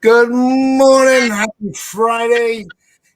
Good morning. Happy Friday.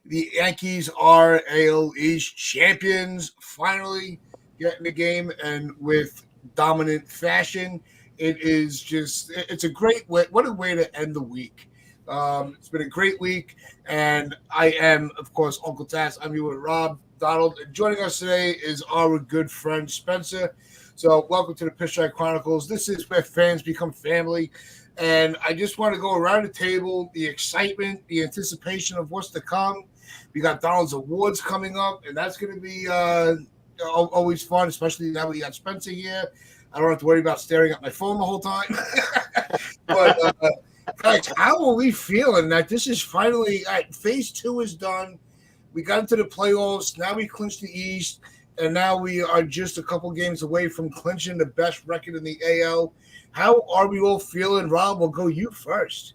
The Yankees are AL East champions. Finally getting the game and with dominant fashion. It's a great way. What a way to end the week. It's been a great week. And I am, of course, Uncle Tass. I'm here with Rob, Donald. And joining us today is our good friend Spencer. So, welcome to the Pitch Chronicles. This is where fans become family. And I just want to go around the table, the excitement, the anticipation of what's to come. We got Donald's Awards coming up, and that's going to be always fun, especially now we got Spencer here. I don't have to worry about staring at my phone the whole time. But, guys, how are we feeling that this is finally phase 2 is done? We got into the playoffs. Now we clinched the East, and now we are just a couple games away from clinching the best record in the AL. How are we all feeling? Rob, we'll go you first.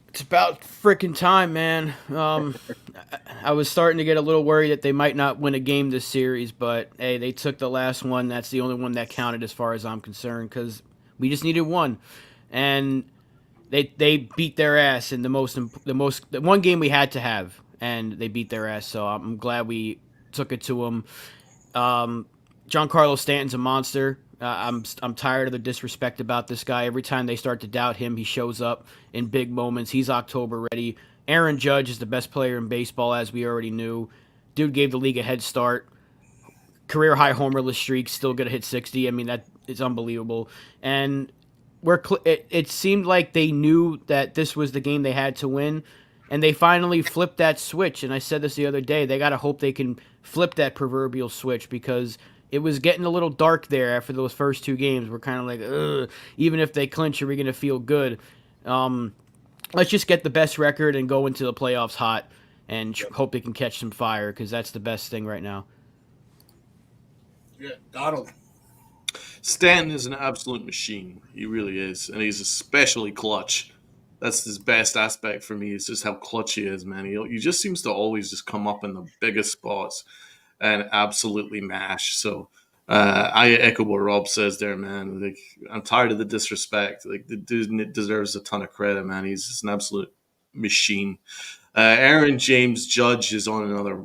It's about freaking time, man. I was starting to get a little worried that they might not win a game this series, but hey, they took the last one. That's the only one that counted as far as I'm concerned because we just needed one, and they beat their ass in the one game we had to have, and they beat their ass. So I'm glad we took it to them. Giancarlo Stanton's a monster. I'm tired of the disrespect about this guy. Every time they start to doubt him, he shows up in big moments. He's October ready. Aaron Judge is the best player in baseball, as we already knew. Dude gave the league a head start. Career high homerless streak, still gonna hit 60. I mean, that is unbelievable. And it seemed like they knew that this was the game they had to win, and they finally flipped that switch. And I said this the other day. They gotta hope they can flip that proverbial switch because it was getting a little dark there after those first two games. We're kind of like, ugh, even if they clinch, are we going to feel good? Let's just get the best record and go into the playoffs hot and hope they can catch some fire because that's the best thing right now. Yeah, Donald. Stanton is an absolute machine. He really is. And he's especially clutch. That's his best aspect for me is just how clutch he is, man. He just seems to always just come up in the biggest spots and absolutely mash. So I echo what Rob says there, man. Like I'm tired of the disrespect. Like the dude deserves a ton of credit, man. He's just an absolute machine. Aaron James Judge is on another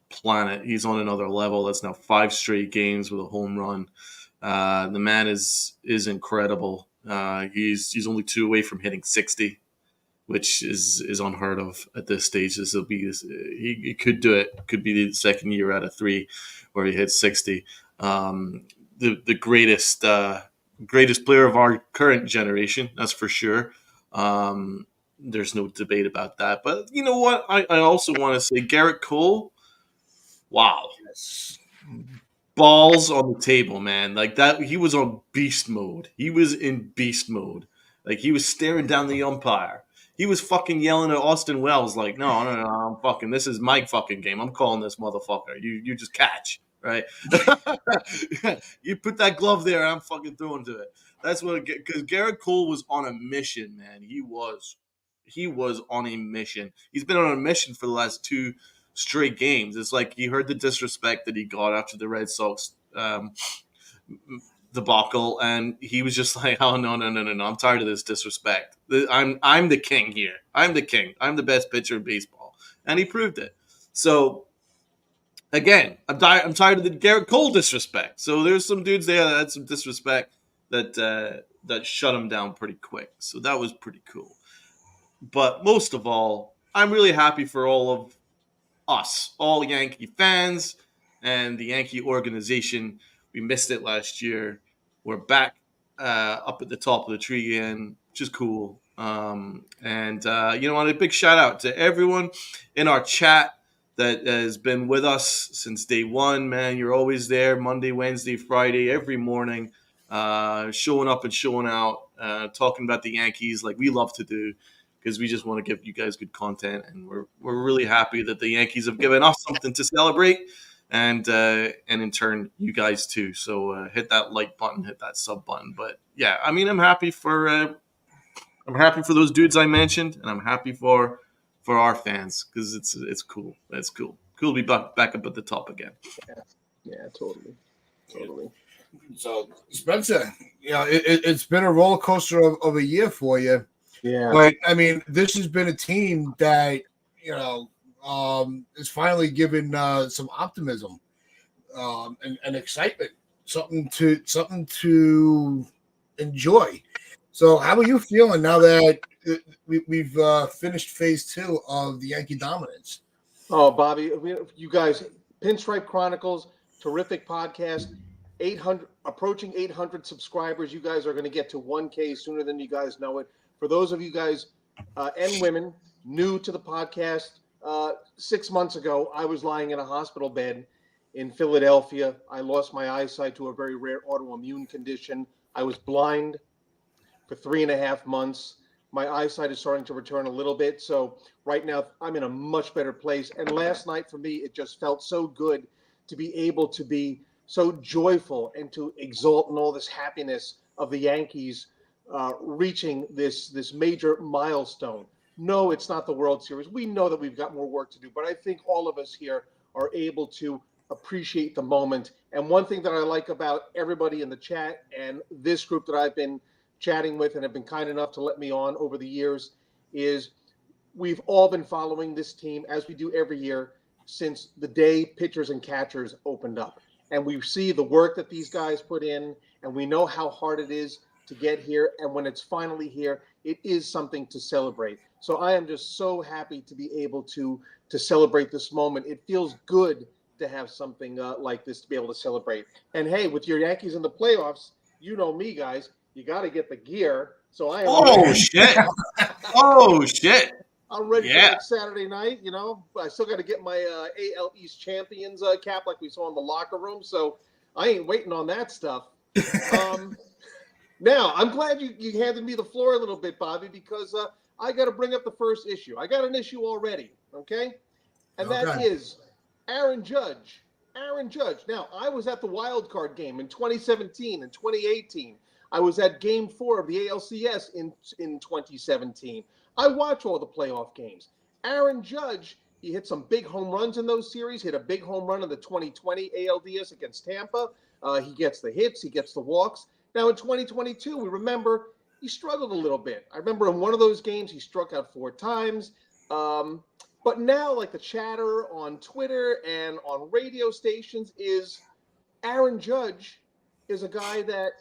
planet. He's on another level. That's now 5 straight games with a home run. The man is incredible. He's only 2 away from hitting 60, which is unheard of at this stage. He could do it. Could be the second year out of 3 where he hits 60. The greatest player of our current generation, that's for sure. There's no debate about that. But you know what? I also want to say Garrett Cole. Wow. Yes. Balls on the table, man. Like that, he was on beast mode. He was in beast mode. Like he was staring down the umpire. He was fucking yelling at Austin Wells like, no, I'm fucking, this is my fucking game. I'm calling this motherfucker. You just catch, right? You put that glove there, I'm fucking throwing to it. That's what, because Garrett Cole was on a mission, man. He was on a mission. He's been on a mission for the last 2 straight games. It's like he heard the disrespect that he got after the Red Sox debacle, and he was just like, "Oh no! I'm tired of this disrespect. I'm the king here. I'm the king. I'm the best pitcher in baseball," and he proved it. So again, I'm tired of the Garrett Cole disrespect. So there's some dudes there that had some disrespect that shut him down pretty quick. So that was pretty cool. But most of all, I'm really happy for all of us, all Yankee fans and the Yankee organization. We missed it last year. We're back up at the top of the tree again, which is cool. And you know what? A big shout out to everyone in our chat that has been with us since day one, man. You're always there Monday, Wednesday, Friday, every morning, showing up and showing out, talking about the Yankees like we love to do. Because we just want to give you guys good content, and we're really happy that the Yankees have given us something to celebrate, and in turn you guys too. So hit that like button, hit that sub button. But yeah, I mean I'm happy for those dudes I mentioned, and I'm happy for our fans because it's cool. It's cool to be back up at the top again. Yeah, totally. So, Spencer, it's been a roller coaster of a year for you. Yeah. But I mean, this has been a team that is finally given some optimism and excitement, something to enjoy. So, how are you feeling now that we've finished phase 2 of the Yankee dominance? Oh, Bobby, you guys, Pinstripe Chronicles, terrific podcast. 800, approaching 800 subscribers. You guys are going to get to 1K sooner than you guys know it. For those of you guys and women new to the podcast, 6 months ago, I was lying in a hospital bed in Philadelphia. I lost my eyesight to a very rare autoimmune condition. I was blind for 3.5 months. My eyesight is starting to return a little bit. So right now I'm in a much better place. And last night for me, it just felt so good to be able to be so joyful and to exult in all this happiness of the Yankees reaching this major milestone. No, it's not the World Series. We know that we've got more work to do, but I think all of us here are able to appreciate the moment. And one thing that I like about everybody in the chat and this group that I've been chatting with and have been kind enough to let me on over the years is we've all been following this team as we do every year since the day pitchers and catchers opened up. And we see the work that these guys put in, and we know how hard it is to get here. And when it's finally here, it is something to celebrate. So I am just so happy to be able to celebrate this moment. It feels good to have something like this to be able to celebrate. And hey, with your Yankees in the playoffs, you know me, guys, you got to get the gear. So I am. Oh shit! Oh shit! I'm ready for Yeah. next Saturday night. You know, I still got to get my AL East champions cap like we saw in the locker room. So I ain't waiting on that stuff. Now, I'm glad you handed me the floor a little bit, Bobby, because I got to bring up the first issue. I got an issue already, okay? And that is Aaron Judge. Aaron Judge. Now, I was at the wild card game in 2017 and 2018. I was at Game 4 of the ALCS in 2017. I watch all the playoff games. Aaron Judge, he hit some big home runs in those series, hit a big home run in the 2020 ALDS against Tampa. He gets the hits, he gets the walks. Now in 2022, we remember he struggled a little bit. I remember in one of those games, he struck out 4 times. But now, like the chatter on Twitter and on radio stations is Aaron Judge is a guy that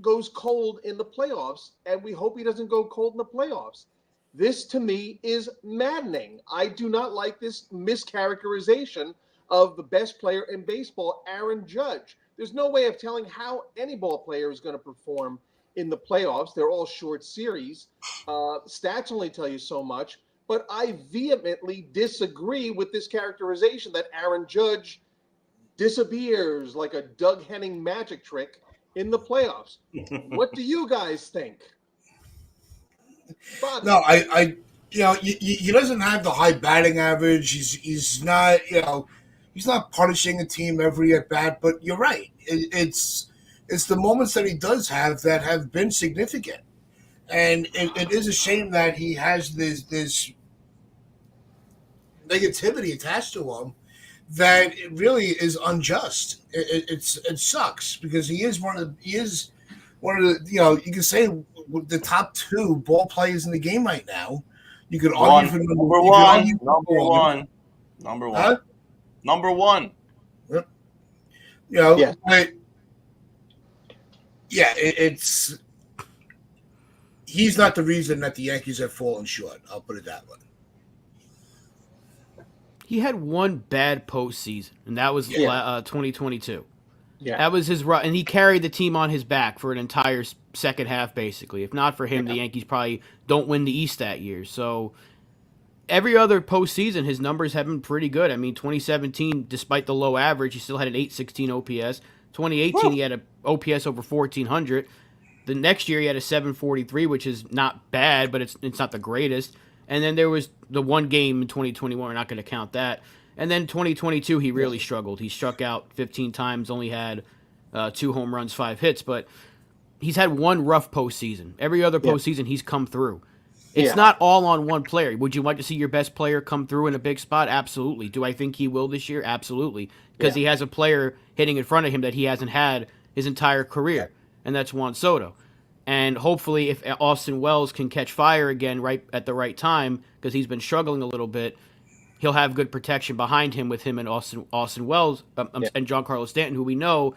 goes cold in the playoffs, and we hope he doesn't go cold in the playoffs. This, to me, is maddening. I do not like this mischaracterization of the best player in baseball, Aaron Judge. There's no way of telling how any ball player is going to perform in the playoffs. They're all short series. Stats only tell you so much. But I vehemently disagree with this characterization that Aaron Judge disappears like a Doug Henning magic trick in the playoffs. What do you guys think? Bobby. No, he doesn't have the high batting average. He's not, he's not punishing a team every at bat. But you're right. It's the moments that he does have that have been significant, and it is a shame that he has this negativity attached to him that it really is unjust. It sucks because he is one of the you can say the top 2 ball players in the game right now. You could argue for number one. Number one. Huh? Number one. Yeah. But yeah, it's he's not the reason that the Yankees have fallen short. I'll put it that way. He had one bad postseason, and that was 2022. Yeah. That was his run, and he carried the team on his back for an entire second half, basically. If not for him, the Yankees probably don't win the East that year. So every other postseason, his numbers have been pretty good. I mean, 2017, despite the low average, he still had an 816 OPS. 2018, he had an OPS over 1,400. The next year, he had a 743, which is not bad, but it's not the greatest. And then there was the one game in 2021. We're not going to count that. And then 2022, he really struggled. He struck out 15 times, only had 2 home runs, 5 hits. But he's had one rough postseason. Every other postseason, he's come through. It's not all on one player. Would you like to see your best player come through in a big spot? Absolutely. Do I think he will this year? Absolutely. Because he has a player hitting in front of him that he hasn't had his entire career, and that's Juan Soto. And hopefully, if Austin Wells can catch fire again right at the right time, because he's been struggling a little bit, he'll have good protection behind him with him and Austin Wells and Giancarlo Stanton, who we know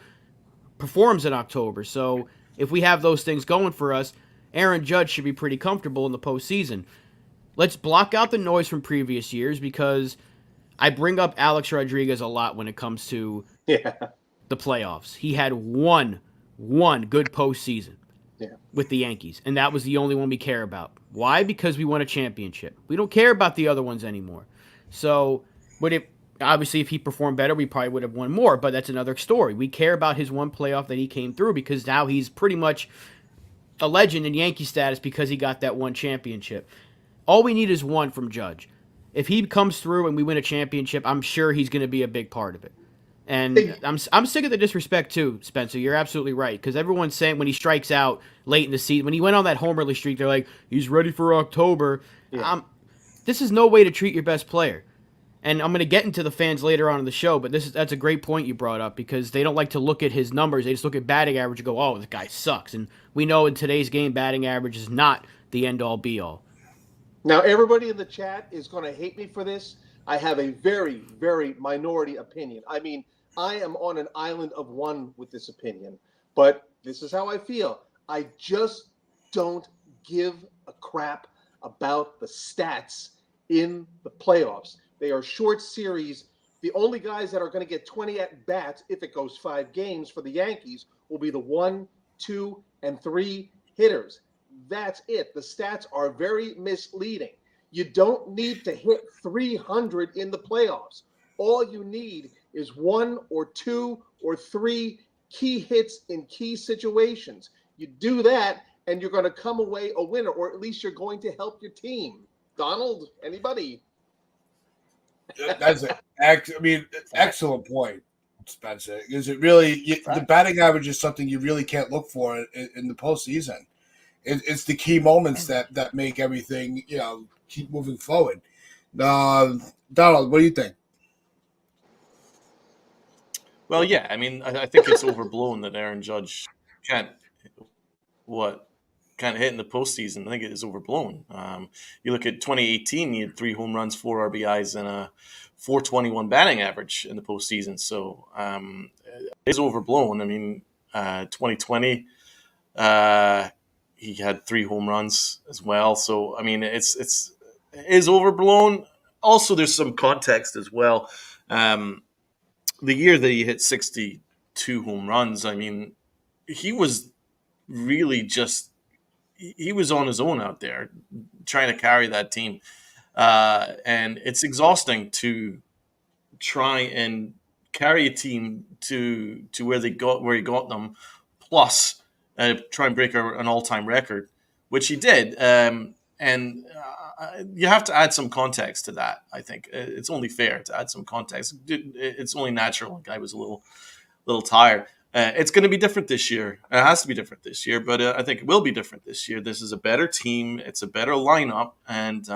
performs in October. So if we have those things going for us, Aaron Judge should be pretty comfortable in the postseason. Let's block out the noise from previous years, because I bring up Alex Rodriguez a lot when it comes to the playoffs. He had one good postseason with the Yankees, and that was the only one we care about. Why? Because we won a championship. We don't care about the other ones anymore. So, obviously, if he performed better, we probably would have won more, but that's another story. We care about his one playoff that he came through, because now he's pretty much a legend in Yankee status because he got that one championship. All we need is one from Judge. If he comes through and we win a championship, I'm sure he's going to be a big part of it. And I'm sick of the disrespect too, Spencer. You're absolutely right, because everyone's saying when he strikes out late in the season, when he went on that homerly streak, they're like, he's ready for October. This is no way to treat your best player. And I'm going to get into the fans later on in the show, but that's a great point you brought up, because they don't like to look at his numbers. They just look at batting average and go, oh, this guy sucks. And we know in today's game, batting average is not the end-all, be-all. Now, everybody in the chat is going to hate me for this. I have a very, very minority opinion. I mean, I am on an island of one with this opinion, but this is how I feel. I just don't give a crap about the stats in the playoffs. They are short series. The only guys that are going to get 20 at-bats, if it goes 5 games for the Yankees, will be the 1, 2, and 3 hitters. That's it. The stats are very misleading. You don't need to hit 300 in the playoffs. All you need is 1 or 2 or 3 key hits in key situations. You do that, and you're going to come away a winner, or at least you're going to help your team. Donald, anybody? That's excellent point, Spencer. Because it really, the batting average is something you really can't look for in the postseason. It's the key moments that make everything, keep moving forward. Donald, what do you think? Well, yeah, I mean, I think it's overblown that Aaron Judge can't hit in the postseason. I think it is overblown. You look at 2018, he had 3 home runs, 4 RBIs, and a 421 batting average in the postseason. So it is overblown. I mean, 2020, he had 3 home runs as well. So I mean, it is overblown. Also, there's some context as well. The year that he hit 62 home runs, I mean, he was really he was on his own out there trying to carry that team. And it's exhausting to try and carry a team to where he got them, plus try and break an all-time record, which he did. And you have to add some context to that. I think it's only fair to add some context. It's only natural. The guy was a little tired. It's going to be different this year. It has to be different this year, but I think it will be different this year. This is a better team. It's a better lineup, and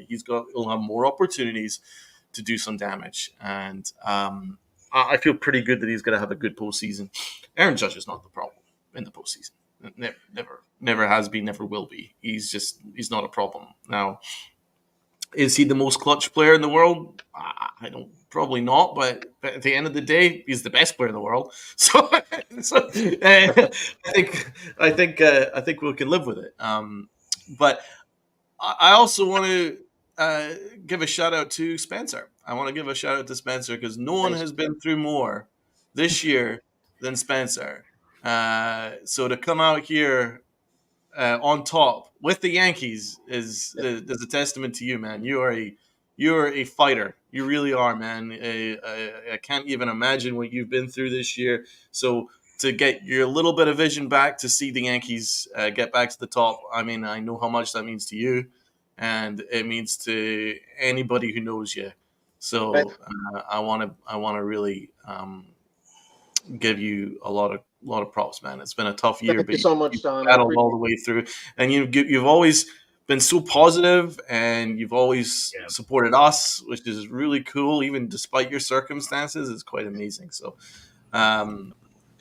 he'll have more opportunities to do some damage. And I feel pretty good that he's going to have a good postseason. Aaron Judge is not the problem in the postseason. Never has been, never will be. He's not a problem. Now, is he the most clutch player in the world? I don't, probably not. But at the end of the day, he's the best player in the world. So, I think we can live with it. But I also want to give a shout out to Spencer. I want to give a shout out to Spencer because no one has been through more this year than Spencer. So to come out here on top with the Yankees is a testament to you, man. You're a fighter. You really are, man. I can't even imagine what you've been through this year. So to get your little bit of vision back to see the Yankees get back to the top, I mean, I know how much that means to you, and it means to anybody who knows you. So I want to really give you a lot of props, man. It's been a tough year, Thank but you so much, Don. battled all the way through, and you've always been so positive, and you've always supported us, which is really cool, even despite your circumstances. It's quite amazing. So,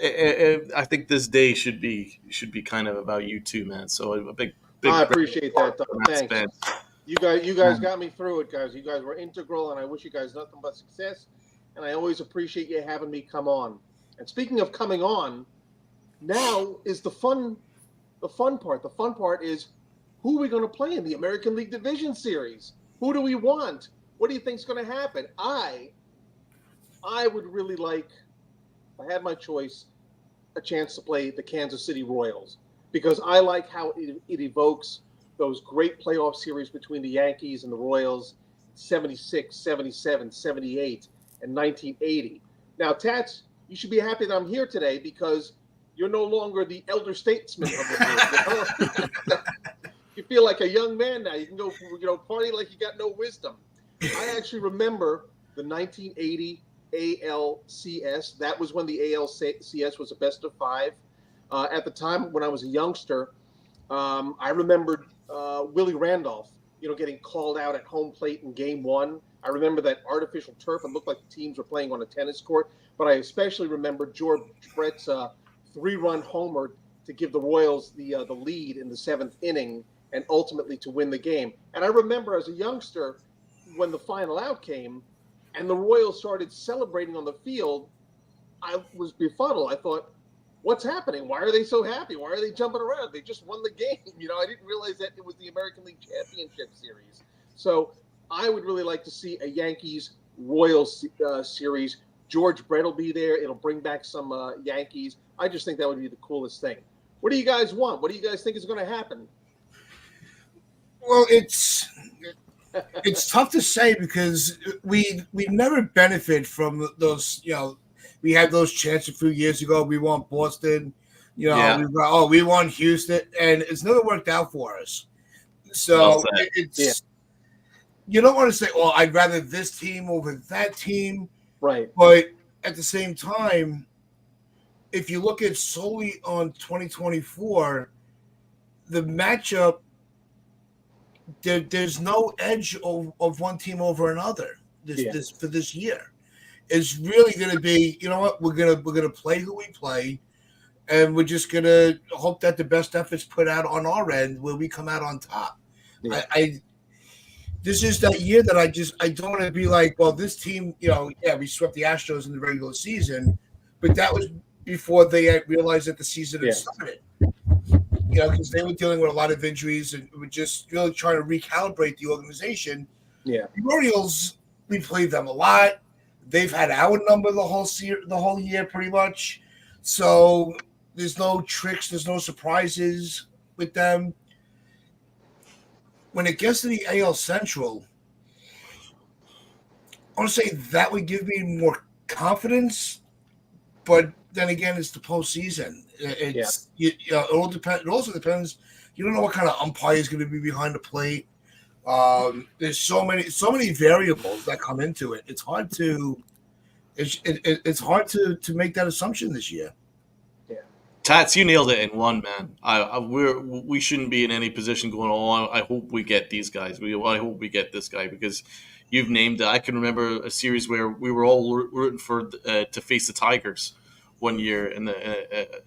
I think this day should be kind of about you too, man. So a big I appreciate that, Doug. Thanks. Spence. You guys got me through it, guys. You guys were integral, and I wish you guys nothing but success. And I always appreciate you having me come on. And speaking of coming on, now is the fun part. The fun part is who are we going to play in the American League Division Series? Who do we want? What do you think is going to happen? I would really like, if I had my choice, a chance to play the Kansas City Royals, because I like how it evokes those great playoff series between the Yankees and the Royals, 76, 77, 78, and 1980. Now, Tats, you should be happy that I'm here today because you're no longer the elder statesman of the group. You feel like a young man now. You can go, party like you got no wisdom. I actually remember the 1980 ALCS. That was when the ALCS was a best of 5. At the time when I was a youngster, I remembered Willie Randolph, getting called out at home plate in Game 1. I remember that artificial turf. It looked like the teams were playing on a tennis court. But I especially remember George Brett's 3-run homer to give the Royals the lead in the 7th inning and ultimately to win the game. And I remember as a youngster, when the final out came and the Royals started celebrating on the field, I was befuddled. I thought, what's happening? Why are they so happy? Why are they jumping around? They just won the game. I didn't realize that it was the American League Championship Series. So I would really like to see a Yankees-Royals series. George Brett will be there. It'll bring back some Yankees. I just think that would be the coolest thing. What do you guys want? What do you guys think is going to happen? Well, it's tough to say because we never benefit from those. We had those chances a few years ago. We won Boston. We won Houston, and it's never worked out for us. So you don't want to say, "Oh, I'd rather this team over that team." Right. But at the same time, if you look at solely on 2024, the matchup, there's no edge of one team over another for this year. It's really going to be, we're gonna play who we play, and we're just going to hope that the best efforts put out on our end where we come out on top. Yeah. This is that year that I don't want to be like, well, this team, we swept the Astros in the regular season, but that was before they realized that the season had started. Because they were dealing with a lot of injuries and were just really trying to recalibrate the organization. Yeah, the Orioles, we played them a lot. They've had our number the whole year pretty much. So there's no tricks, there's no surprises with them. When it gets to the AL Central, I want to say that would give me more confidence, but then again, it's the postseason. It all depends. It also depends. You don't know what kind of umpire is going to be behind the plate. There's so many variables that come into it. It's hard to make that assumption this year. Tats, you nailed it in one, man. We shouldn't be in any position going, oh, I hope we get these guys. I hope we get this guy, because you've named it. I can remember a series where we were all rooting for to face the Tigers one year,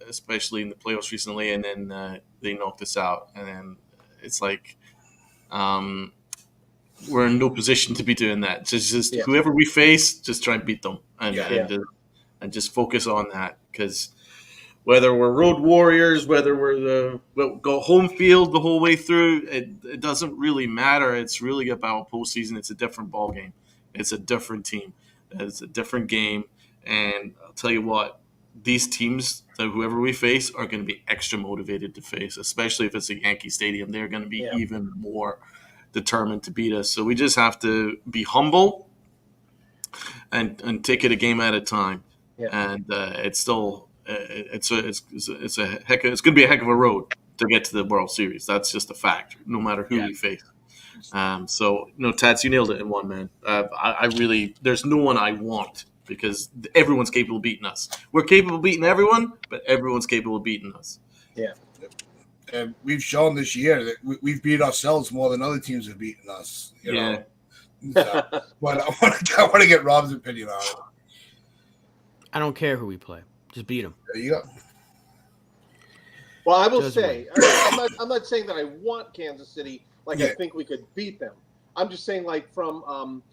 especially in the playoffs recently, and then they knocked us out. And then it's like we're in no position to be doing that. Just whoever we face, just try and beat them and just focus on that, because whether we're road warriors, whether we'll go home field the whole way through, it doesn't really matter. It's really about postseason. It's a different ball game. It's a different team. It's a different game. And I'll tell you what, these teams, that whoever we face, are going to be extra motivated to face, especially if it's a Yankee Stadium. They're going to be even more determined to beat us. So we just have to be humble and take it a game at a time. Yeah. And it's still it's going to be a heck of a road to get to the World Series. That's just a fact, no matter who we face. So Tats, you nailed it in one, man. I really, there's no one I want, because everyone's capable of beating us. We're capable of beating everyone, but everyone's capable of beating us. Yeah. And we've shown this year that we've beat ourselves more than other teams have beaten us. You know? So, but I want to get Rob's opinion on it. I don't care who we play. Just beat them. There you go. Well, I will Just say, I'm not saying that I want Kansas City. Like I think we could beat them. I'm just saying, like from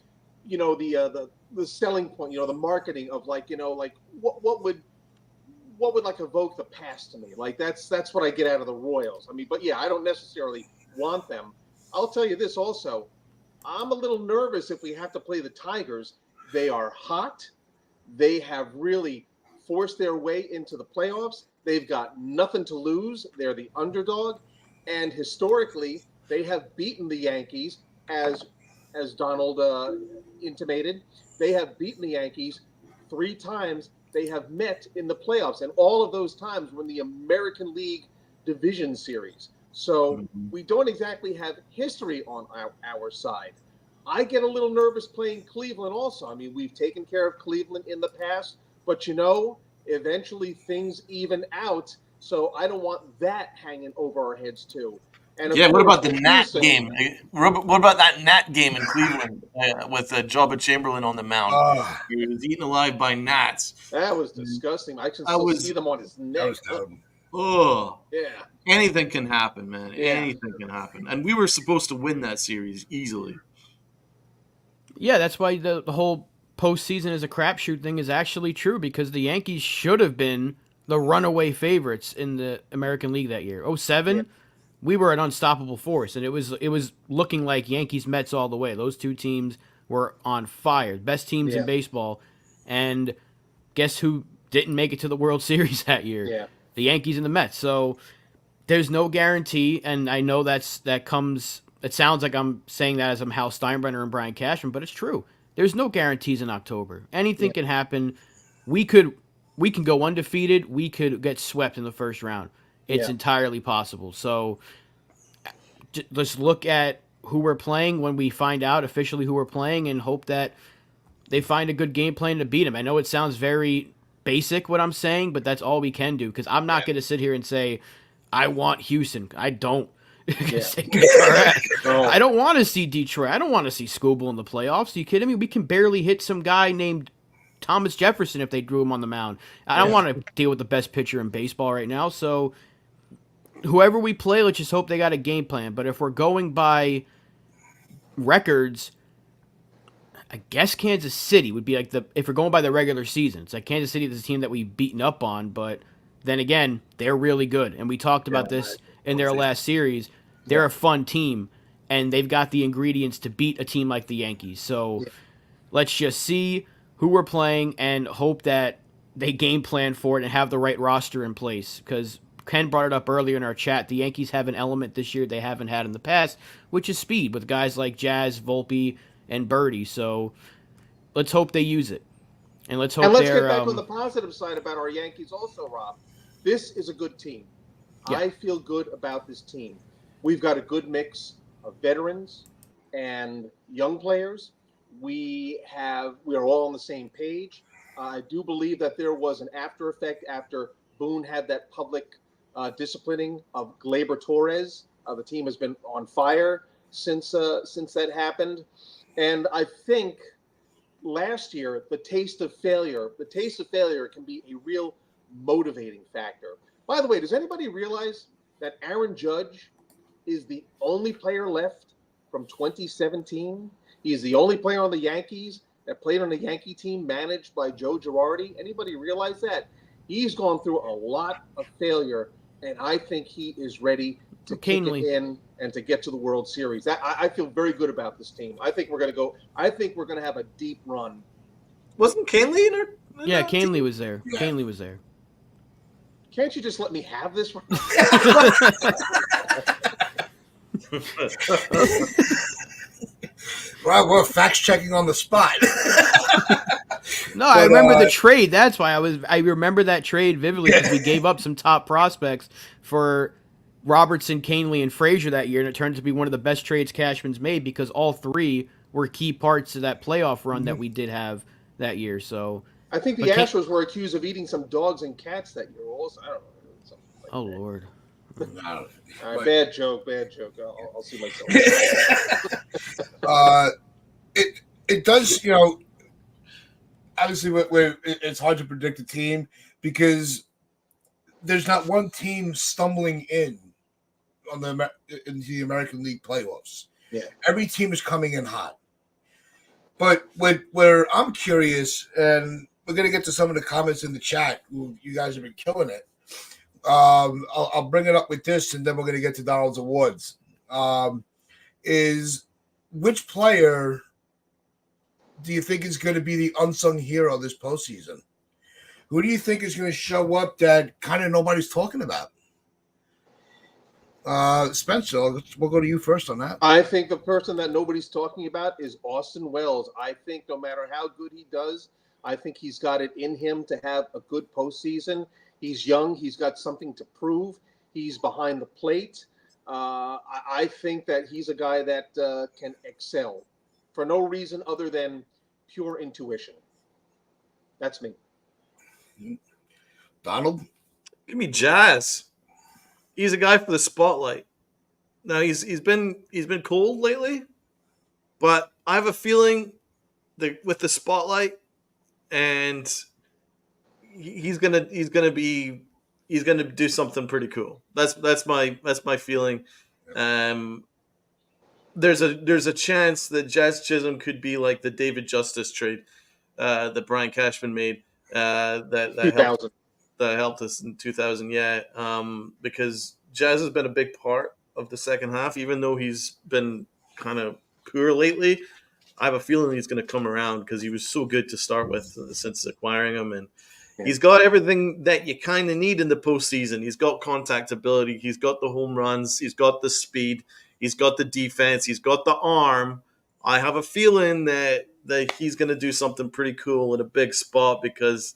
the selling point, the marketing of like what would like evoke the past to me. Like that's what I get out of the Royals. I mean, but yeah, I don't necessarily want them. I'll tell you this also. I'm a little nervous if we have to play the Tigers. They are hot. They have really forced their way into the playoffs. They've got nothing to lose. They're the underdog. And historically, they have beaten the Yankees, as Donald intimated. They have beaten the Yankees 3 times. They have met in the playoffs. And all of those times were in the American League Division Series. So we don't exactly have history on our side. I get a little nervous playing Cleveland also. I mean, we've taken care of Cleveland in the past, but eventually things even out. So I don't want that hanging over our heads too. And what about the Nat Houston game? What about that Nat game in Cleveland with Jabba Chamberlain on the mound? He was eaten alive by gnats. That was disgusting. I can still see them on his neck. That was terrible. Oh, yeah. Anything can happen, man. Yeah. Anything can happen. And we were supposed to win that series easily. Yeah, that's why the whole postseason is a crapshoot thing is actually true, because the Yankees should have been the runaway favorites in the American League that year. 07, we were an unstoppable force, and it was looking like Yankees Mets all the way. Those two teams were on fire, best teams in baseball, and guess who didn't make it to the World Series that year? Yeah. The Yankees and the Mets. So there's no guarantee, and I know that comes. It sounds like I'm saying that as I'm Hal Steinbrenner and Brian Cashman, but it's true. There's no guarantees in October. Anything can happen. We can go undefeated. We could get swept in the first round. It's entirely possible. So just look at who we're playing when we find out officially who we're playing, and hope that they find a good game plan to beat them. I know it sounds very basic what I'm saying, but that's all we can do, because I'm not going to sit here and say I want Houston. I don't. I don't want to see Detroit. I don't want to see Skubal in the playoffs. Are you kidding me? We can barely hit some guy named Thomas Jefferson if they drew him on the mound. I don't want to deal with the best pitcher in baseball right now. So whoever we play, let's just hope they got a game plan. But if we're going by records, I guess Kansas City would be like if we're going by the regular season. It's like Kansas City is a team that we've beaten up on, but then again, they're really good. And we talked about this in their last series. They're a fun team, and they've got the ingredients to beat a team like the Yankees. So let's just see who we're playing and hope that they game plan for it and have the right roster in place. Because Ken brought it up earlier in our chat. The Yankees have an element this year they haven't had in the past, which is speed, with guys like Jazz, Volpe, and Birdie. So let's hope they use it. And let's hope get back on the positive side about our Yankees also, Rob. This is a good team. Yeah. I feel good about this team. We've got a good mix of veterans and young players. We are all on the same page. I do believe that there was an after effect after Boone had that public disciplining of Gleyber Torres. The team has been on fire since that happened. And I think last year, the taste of failure can be a real motivating factor. By the way, does anybody realize that Aaron Judge is the only player left from 2017? He is the only player on the Yankees that played on a Yankee team managed by Joe Girardi. Anybody realize that? He's gone through a lot of failure, and I think he is ready to kick it in and to get to the World Series. I feel very good about this team. I think we're going to have a deep run. Wasn't Canely in her? Yeah, Canely was there. Yeah. Canely was there. Can't you just let me have this? Well, we're fact checking on the spot. No, I remember the trade. That's why I remember that trade vividly, because we gave up some top prospects for Robertson, Canely, and Frazier that year, and it turned to be one of the best trades Cashman's made, because all three were key parts of that playoff run that we did have that year. So I think the Astros were accused of eating some dogs and cats that year also. I don't know. Like that. Lord. All right, bad joke. I'll see myself. It does, obviously it's hard to predict a team, because there's not one team stumbling into the American League playoffs. Yeah. Every team is coming in hot. But where I'm curious, and we're going to get to some of the comments in the chat. You guys have been killing it. I'll bring it up with this, and then we're going to get to Donald's awards. Is which player do you think is going to be the unsung hero this postseason? Who do you think is going to show up that kind of nobody's talking about? Spencer, we'll go to you first on that. I think the person that nobody's talking about is Austin Wells. I think no matter how good he does, I think he's got it in him to have a good postseason. He's young. He's got something to prove. He's behind the plate. I think that he's a guy that can excel for no reason other than pure intuition. That's me. Donald? Give me Jazz. He's a guy for the spotlight. Now he's been cold lately, but I have a feeling that with the spotlight, and he's gonna do something pretty cool. That's my feeling. There's a chance that Jazz Chisholm could be like the David Justice trade that Brian Cashman made that helped us in 2000. Yeah, because Jazz has been a big part of the second half, even though he's been kind of poor lately. I have a feeling he's going to come around because he was so good to start with since acquiring him, and he's got everything that you kind of need in the postseason. He's got contact ability, he's got the home runs, he's got the speed, he's got the defense, he's got the arm. I have a feeling that he's going to do something pretty cool in a big spot because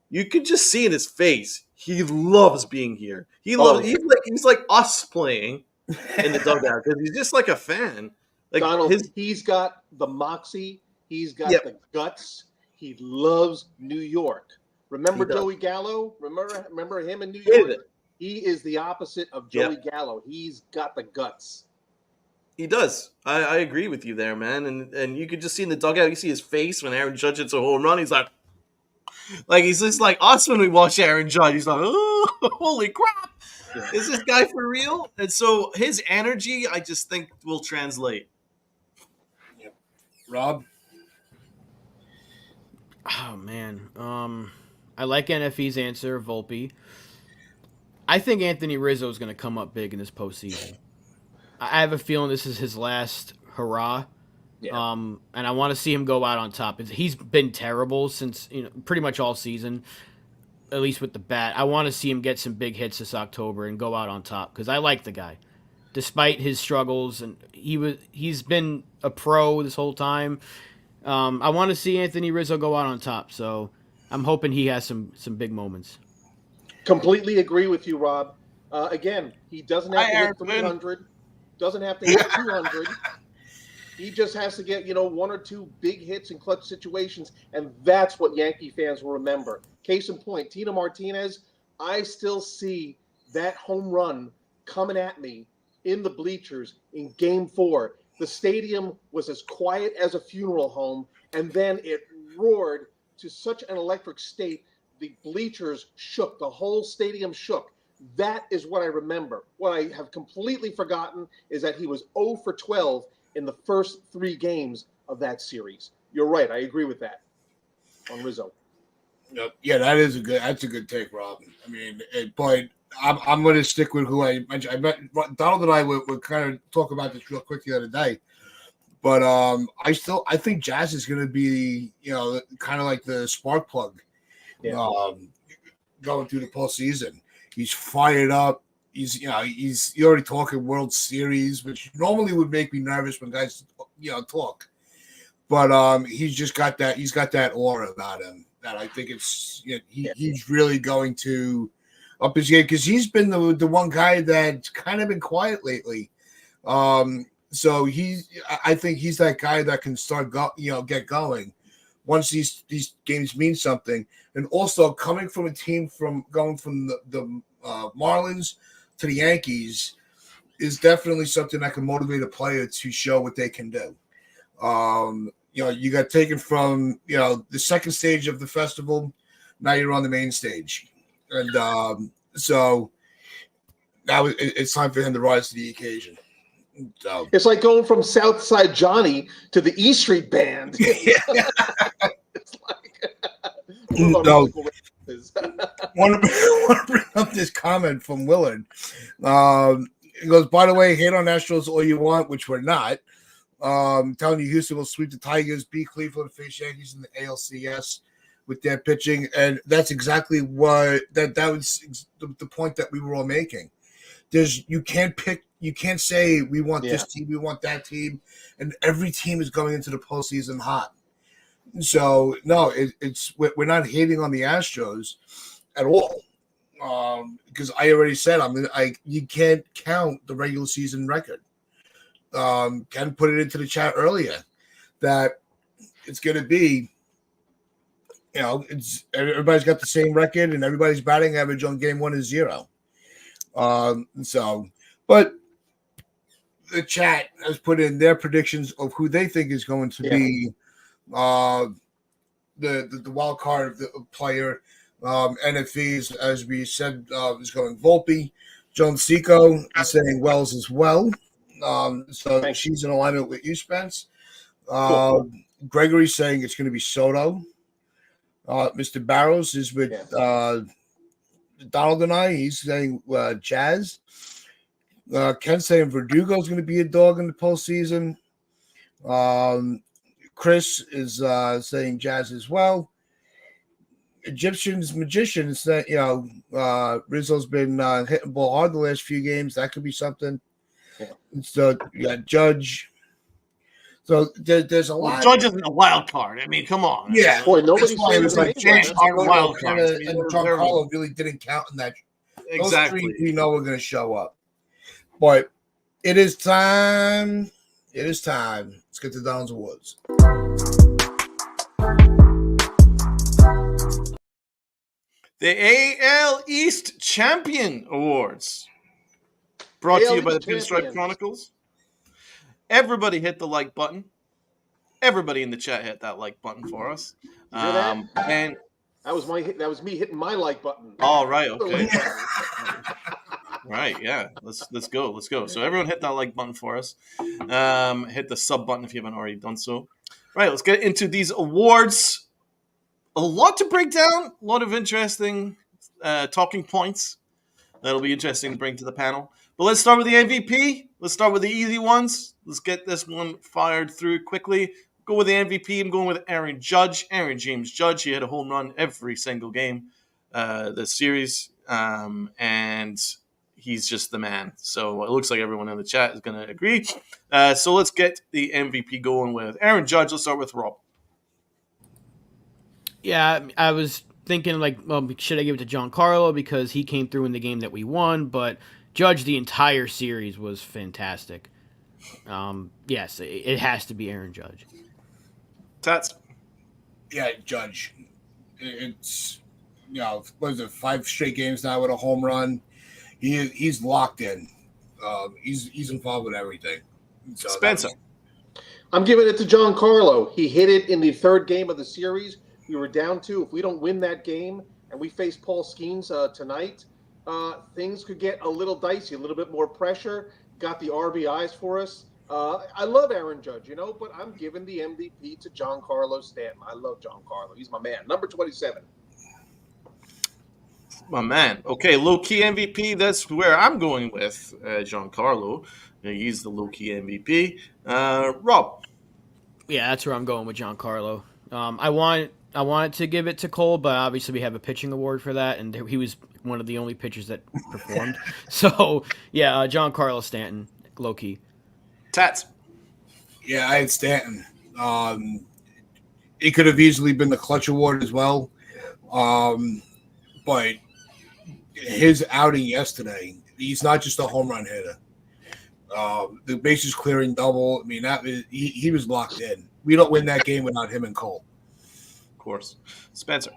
you can just see in his face he loves being here. He's like us playing in the dugout because he's just like a fan. Like Donald, he's got the moxie. He's got the guts. He loves New York. Remember Joey Gallo? Remember him in New York? He is the opposite of Joey Gallo. He's got the guts. He does. I agree with you there, man. And you could just see in the dugout, you see his face when Aaron Judge hits a home run. He's like he's just like us when we watch Aaron Judge. He's like, oh, holy crap. Yeah. Is this guy for real? And so his energy, I just think, will translate. Yep. Rob? Oh, man. I like NFE's answer, Volpe. I think Anthony Rizzo is going to come up big in this postseason. I have a feeling this is his last hurrah. Yeah. And I want to see him go out on top. He's been terrible since pretty much all season, at least with the bat. I want to see him get some big hits this October and go out on top because I like the guy, despite his struggles, and he's been a pro this whole time. I want to see Anthony Rizzo go out on top, so I'm hoping he has some big moments. Completely agree with you, Rob. Again, he doesn't have to hit 300, doesn't have to hit 200. He just has to get, one or two big hits in clutch situations, and that's what Yankee fans will remember. Case in point, Tino Martinez, I still see that home run coming at me in the bleachers in Game 4. The stadium was as quiet as a funeral home, and then it roared to such an electric state, the bleachers shook, the whole stadium shook. That is what I remember. What I have completely forgotten is that he was 0 for 12 in the first 3 games of that series. You're right. I agree with that on Rizzo. Yeah, that's a good take, Rob. I mean, but I'm going to stick with who I mentioned. Donald and I would kind of talk about this real quick the other day. But I think Jazz is going to be, kind of like the spark plug going through the postseason. He's fired up. He's already talking World Series, which normally would make me nervous when guys, talk. But he's just got that. He's got that aura about him that I think it's he's really going to up his game because he's been the one guy that's kind of been quiet lately. So I think he's that guy that can start get going once these games mean something. And also coming from a team going from the Marlins to the Yankees is definitely something that can motivate a player to show what they can do. You got taken from the second stage of the festival, Now you're on the main stage, and so now it's time for him to rise to the occasion. So It's like going from Southside Johnny to the E Street Band. It's like no, want to bring up this comment from Willard. He goes, by the way, hate on Astros all you want, which we're not. Telling you Houston will sweep the Tigers, beat Cleveland, face Yankees in the ALCS with their pitching, and that's exactly what that was the point that we were all making. You can't say we want this team, we want that team, and every team is going into the postseason hot. So no, we're not hating on the Astros at all, because I already said you can't count the regular season record. Ken put it into the chat earlier that it's going to be, it's everybody's got the same record and everybody's batting average on game 1 is 0. But the chat has put in their predictions of who they think is going to be the wild card player. NFVs, as we said, is going Volpe. John Seco is saying Wells as well. So she's in alignment with you, Spence. Cool. Gregory's saying it's going to be Soto. Mr. Barrows is with Donald and I. He's saying Jazz. Ken's saying Verdugo's going to be a dog in the postseason. Chris is saying Jazz as well. Egyptian's magician is that Rizzo's been hitting ball hard the last few games. That could be something. Yeah. So you got Judge. So there's a lot. Judge isn't a wild card. I mean, come on. Yeah, boy, nobody's saying it's like Judge aren't wild cards. And Giancarlo really didn't count in that. Exactly. Those 3 we know are going to show up. But it is time. It is time. Let's get to Don's Awards. The AL East Champion Awards. Brought to you by the Pinstripe Chronicles. Everybody hit the like button. Everybody in the chat hit that like button for us. You hear that? And that was me hitting my like button. All right, okay. Right, yeah. Let's go. So everyone hit that like button for us. Hit the sub button if you haven't already done so. Right, let's get into these awards. A lot to break down. A lot of interesting talking points that'll be interesting to bring to the panel. But let's start with the MVP. Let's start with the easy ones. Let's get this one fired through quickly. Go with the MVP. I'm going with Aaron Judge. Aaron James Judge. He had a home run every single game this series. And he's just the man. So it looks like everyone in the chat is going to agree. So let's get the MVP going with Aaron Judge. Let's start with Rob. Yeah, I was thinking should I give it to Giancarlo because he came through in the game that we won, but Judge, the entire series was fantastic. Yes, it has to be Aaron Judge. Tats. Yeah, Judge. It's what is it, 5 straight games now with a home run. He's locked in. He's involved with everything. So Spencer. I'm giving it to Giancarlo. He hit it in the 3rd game of the series. We were down 2. If we don't win that game and we face Paul Skeens tonight, things could get a little dicey, a little bit more pressure. Got the RBIs for us. I love Aaron Judge, but I'm giving the MVP to Giancarlo Stanton. I love Giancarlo. He's my man. Number 27. My man. Okay, low-key MVP. That's where I'm going with Giancarlo. He's the low-key MVP. Rob. Yeah, that's where I'm going with Giancarlo. I wanted to give it to Cole, but obviously we have a pitching award for that, and he was one of the only pitchers that performed. So, yeah, Giancarlo Stanton, low-key. Tats. Yeah, I had Stanton. It could have easily been the clutch award as well. But his outing yesterday, he's not just a home run hitter. The bases clearing double, I mean, he was locked in. We don't win that game without him and Cole. Of course. Spencer.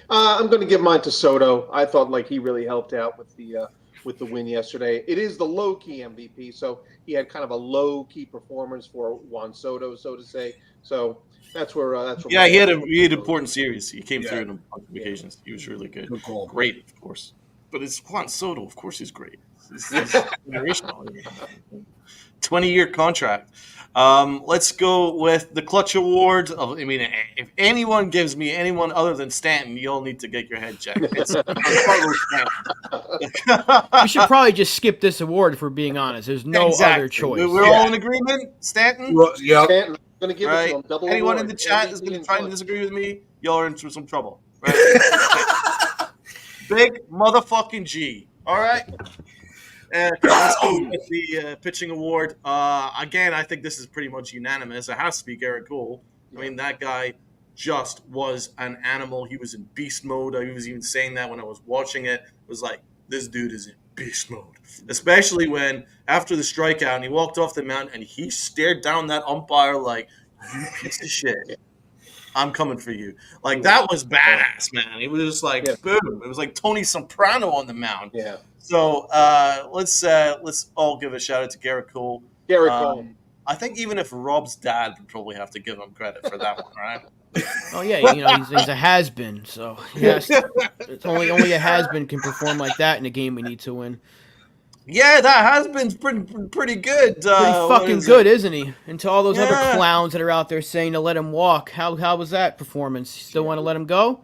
I'm going to give mine to Soto. I thought he really helped out with the win yesterday. It is the low-key MVP, so he had kind of a low-key performance for Juan Soto, so to say. So That's where. Yeah, he had goes. important series. He came through Yeah. on a bunch of occasions. He was really good. Good call. Great, of course. But it's Juan Soto. Of course, he's great. He's generational. 20-year contract. Let's go with the Clutch Award. I mean, if anyone gives me anyone other than Stanton, you'll need to get your head checked. It's Carlos Stanton. We should probably just skip this award if we're being honest. There's no other choice. We're all in agreement. Stanton. Well, yeah. Stanton, I'm going to give it Right. to him. Double Anyone award. in the chat is MVP going to and try and clutch. disagree with me. Y'all are in some trouble. Right? Big motherfucking G. All right. Let's go with the pitching award. Again, I think this is pretty much unanimous. It has to be Garrett Cole. I mean, that guy just was an animal. He was in beast mode. I was even saying that when I was watching it. It was like, this dude is in beast mode. Especially when, after the strikeout, and he walked off the mound, and he stared down that umpire like, you piece of shit. I'm coming for you. Like, that was badass, man. It was just like, boom. It was like Tony Soprano on the mound. Yeah. So let's all give a shout out to Garrett Cole. Garrett Cole. I think even if Rob's dad would probably have to give him credit for that one, right? Oh yeah, he's a has-been, so yes, it's only a has-been can perform like that in a game we need to win. Yeah, that has been pretty good. Pretty fucking good, isn't he? And to all those other clowns that are out there saying to let him walk, how was that performance? You still want to let him go?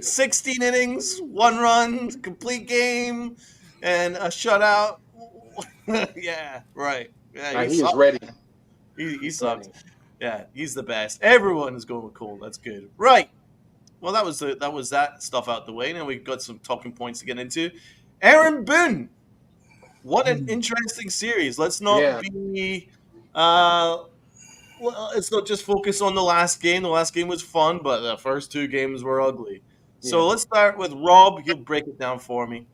16 innings, 1 run, complete game, and a shutout. Yeah, right. Yeah, he is ready. He sucks. Yeah, he's the best. Everyone is going with Cole. That's good. Right. Well, that was that stuff out the way. Now we've got some talking points to get into. Aaron Boone. What an interesting series. Let's not be let's not just focus on the last game. The last game was fun, but the first 2 games were ugly. So let's start with Rob. He'll break it down for me.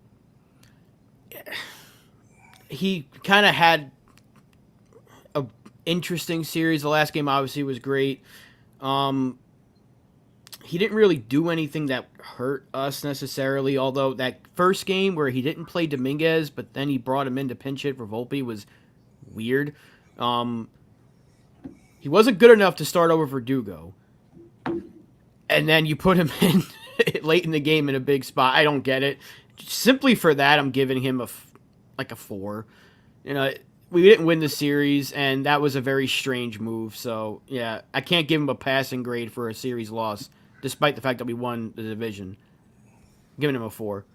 He kind of had a interesting series. The last game obviously was great. He didn't really do anything that hurt us necessarily, although that first game where he didn't play Dominguez, but then he brought him in to pinch hit for Volpe was weird. He wasn't good enough to start over Verdugo. And then you put him in late in the game in a big spot. I don't get it. Simply for that, I'm giving him a 4. We didn't win the series, and that was a very strange move. So, yeah, I can't give him a passing grade for a series loss, despite the fact that we won the division. I'm giving him a 4.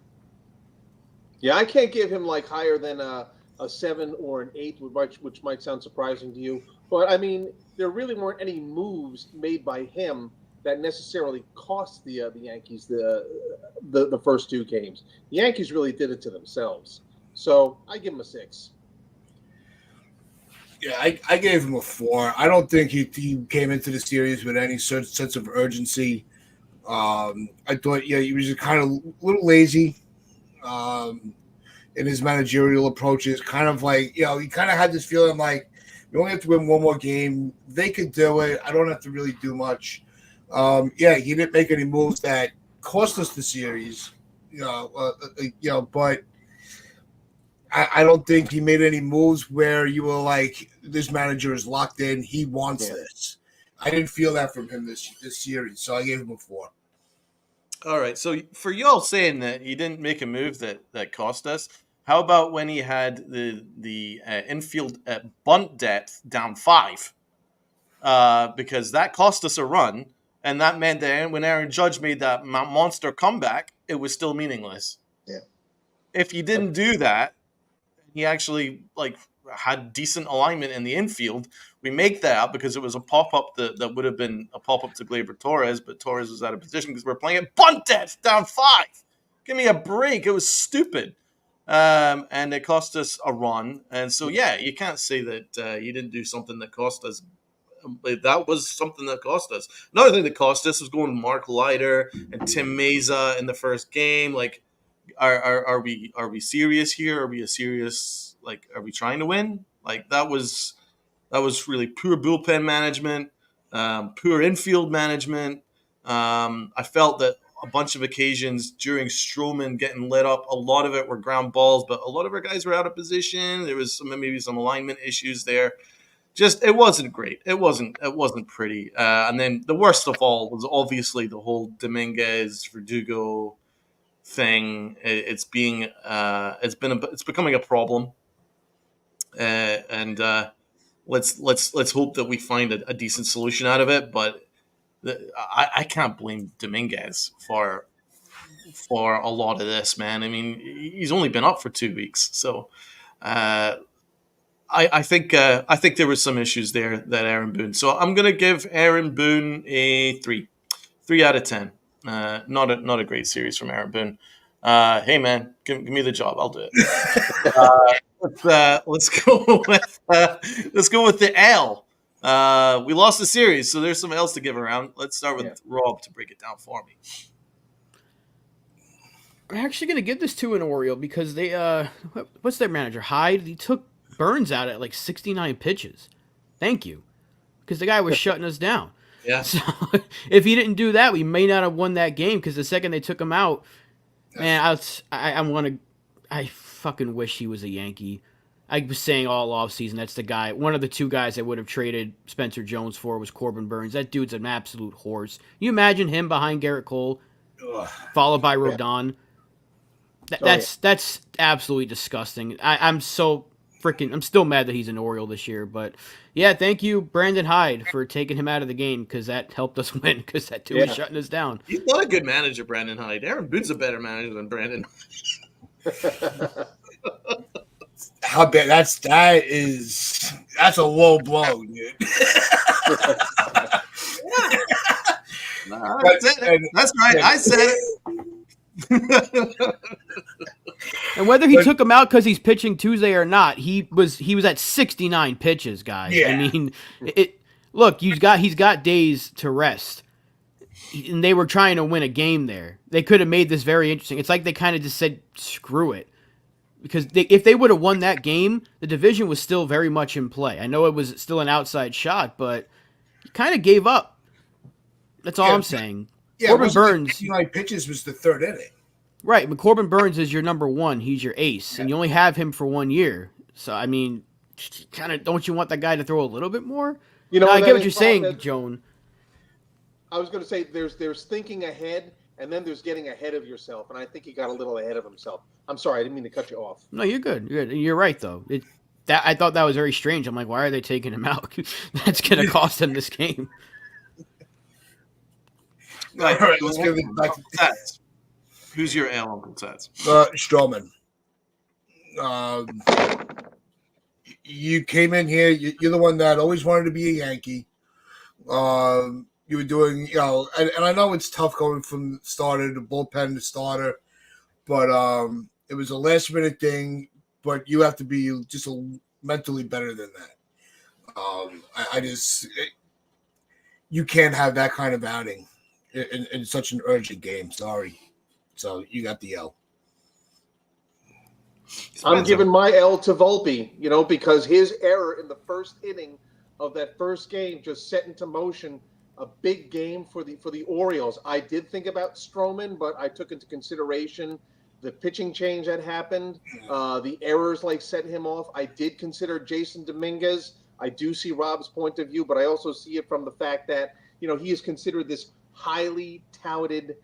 Yeah, I can't give him like higher than a 7 or an 8, which might sound surprising to you. But, I mean, there really weren't any moves made by him that necessarily cost the Yankees the first 2 games. The Yankees really did it to themselves. So I give him a 6. Yeah, I gave him a 4. I don't think he came into the series with any sense of urgency. I thought, he was kind of a little lazy in his managerial approaches. Kind of like, he kind of had this feeling like, we only have to win 1 more game. They could do it. I don't have to really do much. He didn't make any moves that cost us the series. But I don't think he made any moves where you were like, this manager is locked in. He wants this. I didn't feel that from him this series, so I gave him a 4. All right. So for y'all saying that he didn't make a move that cost us, how about when he had the infield bunt depth down 5? Because that cost us a run, and that meant that when Aaron Judge made that monster comeback, it was still meaningless. Yeah. If he didn't do that, he actually had decent alignment in the infield. We make that up because it was a pop-up that would have been a pop-up to Gleyber Torres, but Torres was out of position because we're playing at bunt depth down 5. Give me a break. It was stupid. And it cost us a run. And so, you can't say that he didn't do something that cost us. That was something that cost us. Another thing that cost us was going Mark Leiter and Tim Meza in the first game. Like, are we serious here? Are we are we trying to win? Like, that was really poor bullpen management, poor infield management. I felt that a bunch of occasions during Stroman getting lit up, a lot of it were ground balls, but a lot of our guys were out of position. There was maybe some alignment issues there. just it wasn't great. It wasn't pretty. And then the worst of all was obviously the whole Dominguez Verdugo thing. It's becoming a problem, and let's hope that we find a decent solution out of it. But I can't blame Dominguez for a lot of this, man. I mean, he's only been up for 2 weeks, so I think there was some issues there that Aaron Boone. So I'm gonna give Aaron Boone a 3 out of 10. Not a great series from Aaron Boone. Hey man, give me the job. I'll do it. Let's go with the L. We lost the series, so there's some L's to give around. Let's start with Rob to break it down for me. I'm actually going to give this to an Oriole because they, what's their manager? Hyde? He took Burns out at like 69 pitches. Thank you. Because the guy was shutting us down. Yeah. So if he didn't do that, we may not have won that game because the second they took him out, man, I fucking wish he was a Yankee. I was saying all offseason, that's the guy. One of the two guys I would have traded Spencer Jones for was Corbin Burns. That dude's an absolute horse. You imagine him behind Garrett Cole, followed by Rodon. That's absolutely disgusting. I'm still mad that he's an Oriole this year. But yeah, thank you, Brandon Hyde, for taking him out of the game because that helped us win because that dude was shutting us down. He's not a good manager, Brandon Hyde. Aaron Boone's a better manager than Brandon. How bad? That's a low blow, dude. That's right. I said it. And whether he took him out because he's pitching Tuesday or not, he was at 69 pitches, guys. Yeah. I mean, look, he's got days to rest, and they were trying to win a game there. They could have made this very interesting. It's like they kind of just said, "Screw it," because if they would have won that game, the division was still very much in play. I know it was still an outside shot, but he kind of gave up. That's all I'm saying. Yeah, Corbin Burns. 69 pitches was the third inning. Right, but Corbin Burns is your number one. He's your ace, and you only have him for 1 year. So, I mean, kind of don't you want that guy to throw a little bit more? You know, I get what you're saying, Joan. I was going to say there's thinking ahead, and then there's getting ahead of yourself, and I think he got a little ahead of himself. I'm sorry, I didn't mean to cut you off. No, you're good. You're right, though. I thought that was very strange. I'm like, why are they taking him out? That's going to cost them this game. All right, let's give it back to Tats. Who's your L, Uncle Tats? Stroman. You came in here. You're the one that always wanted to be a Yankee. You were doing, and I know it's tough going from starter to bullpen to starter, but it was a last minute thing. But you have to be just mentally better than that. You can't have that kind of outing in such an urgent game. Sorry. So you got the L. I'm giving my L to Volpe, because his error in the first inning of that first game just set into motion a big game for the Orioles. I did think about Stroman, but I took into consideration the pitching change that happened, the errors set him off. I did consider Jason Dominguez. I do see Rob's point of view, but I also see it from the fact that he is considered this highly touted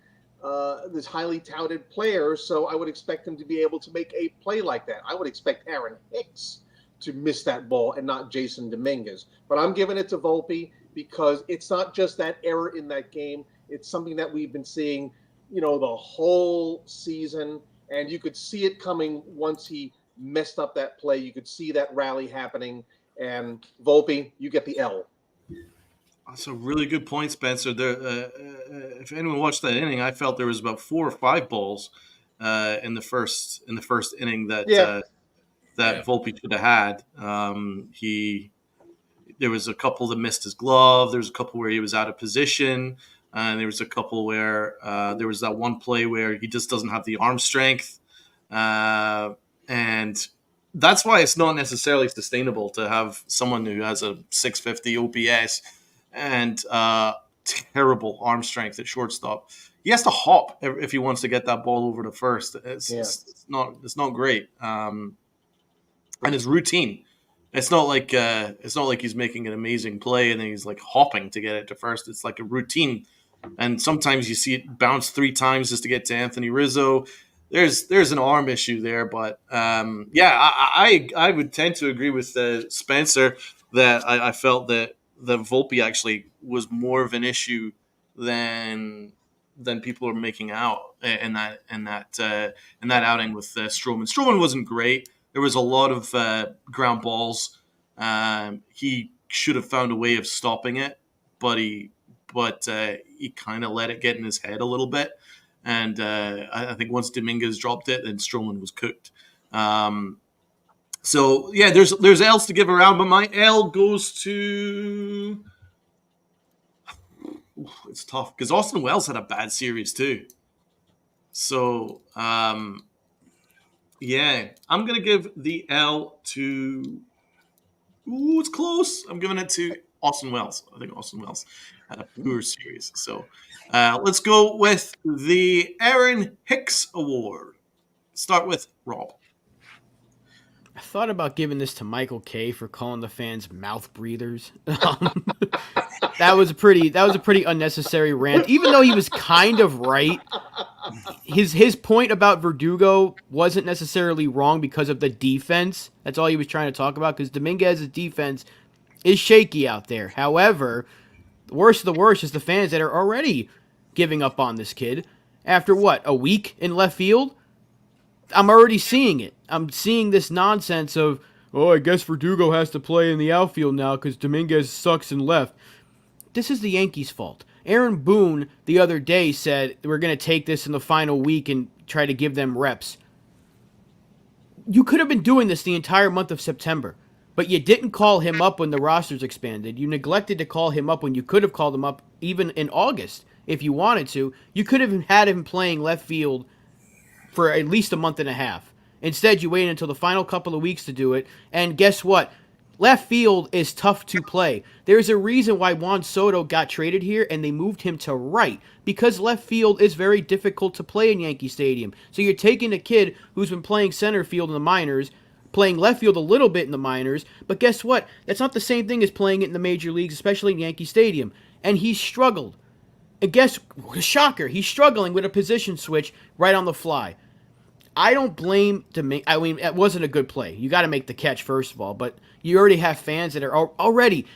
player, so I would expect him to be able to make a play like that. I would expect Aaron Hicks to miss that ball and not Jason Dominguez. But I'm giving it to Volpe because it's not just that error in that game. It's something that we've been seeing, the whole season, and you could see it coming once he messed up that play. You could see that rally happening, and Volpe, you get the L. That's a really good point, Spencer. If anyone watched that inning, I felt there was about 4 or 5 balls in the first inning that Volpe should have had. There was a couple that missed his glove. There was a couple where he was out of position, and there was a couple where there was that one play where he just doesn't have the arm strength, and that's why it's not necessarily sustainable to have someone who has a 650 OPS and terrible arm strength at shortstop. He has to hop if he wants to get that ball over to first. It's not great. And his routine It's not like he's making an amazing play and then he's like hopping to get it to first. It's like a routine, and sometimes you see it bounce 3 times just to get to Anthony Rizzo. There's an arm issue there, but I would tend to agree with Spencer that I felt that Volpe actually was more of an issue than people are making out in that outing with Stroman. Stroman wasn't great. There was a lot of ground balls. He should have found a way of stopping it, but he kind of let it get in his head a little bit. And I think once Dominguez dropped it, then Stroman was cooked. So yeah, there's L's to give around, but my L goes to. It's tough because Austin Wells had a bad series too. So yeah, I'm gonna give the L to. Ooh, it's close. I'm giving it to Austin Wells. I think Austin Wells had a poor series. So let's go with the Aaron Hicks Award. Start with Rob. I thought about giving this to Michael Kay for calling the fans mouth breathers. That was a pretty unnecessary rant, even though he was kind of right. His point about Verdugo wasn't necessarily wrong because of the defense. That's all he was trying to talk about, because Dominguez's defense is shaky out there. However, the worst of the worst is the fans that are already giving up on this kid after what, a week in left field? I'm already seeing it. I'm seeing this nonsense of, oh, I guess Verdugo has to play in the outfield now because Dominguez sucks in left. This is the Yankees' fault. Aaron Boone the other day said we're going to take this in the final week and try to give them reps. You could have been doing this the entire month of September, but you didn't call him up when the rosters expanded. You neglected to call him up when you could have called him up even in August if you wanted to. You could have had him playing left field for at least a month and a half. Instead, you waited until the final couple of weeks to do it, and guess what? Left field is tough to play. There's a reason why Juan Soto got traded here, and they moved him to right, because left field is very difficult to play in Yankee Stadium. So you're taking a kid who's been playing center field in the minors, playing left field a little bit in the minors, but guess what? That's not the same thing as playing it in the major leagues, especially in Yankee Stadium. And he struggled. And guess, shocker, he's struggling with a position switch right on the fly. I don't blame Dominguez. I mean, it wasn't a good play. You got to make the catch, first of all. But you already have fans that are already,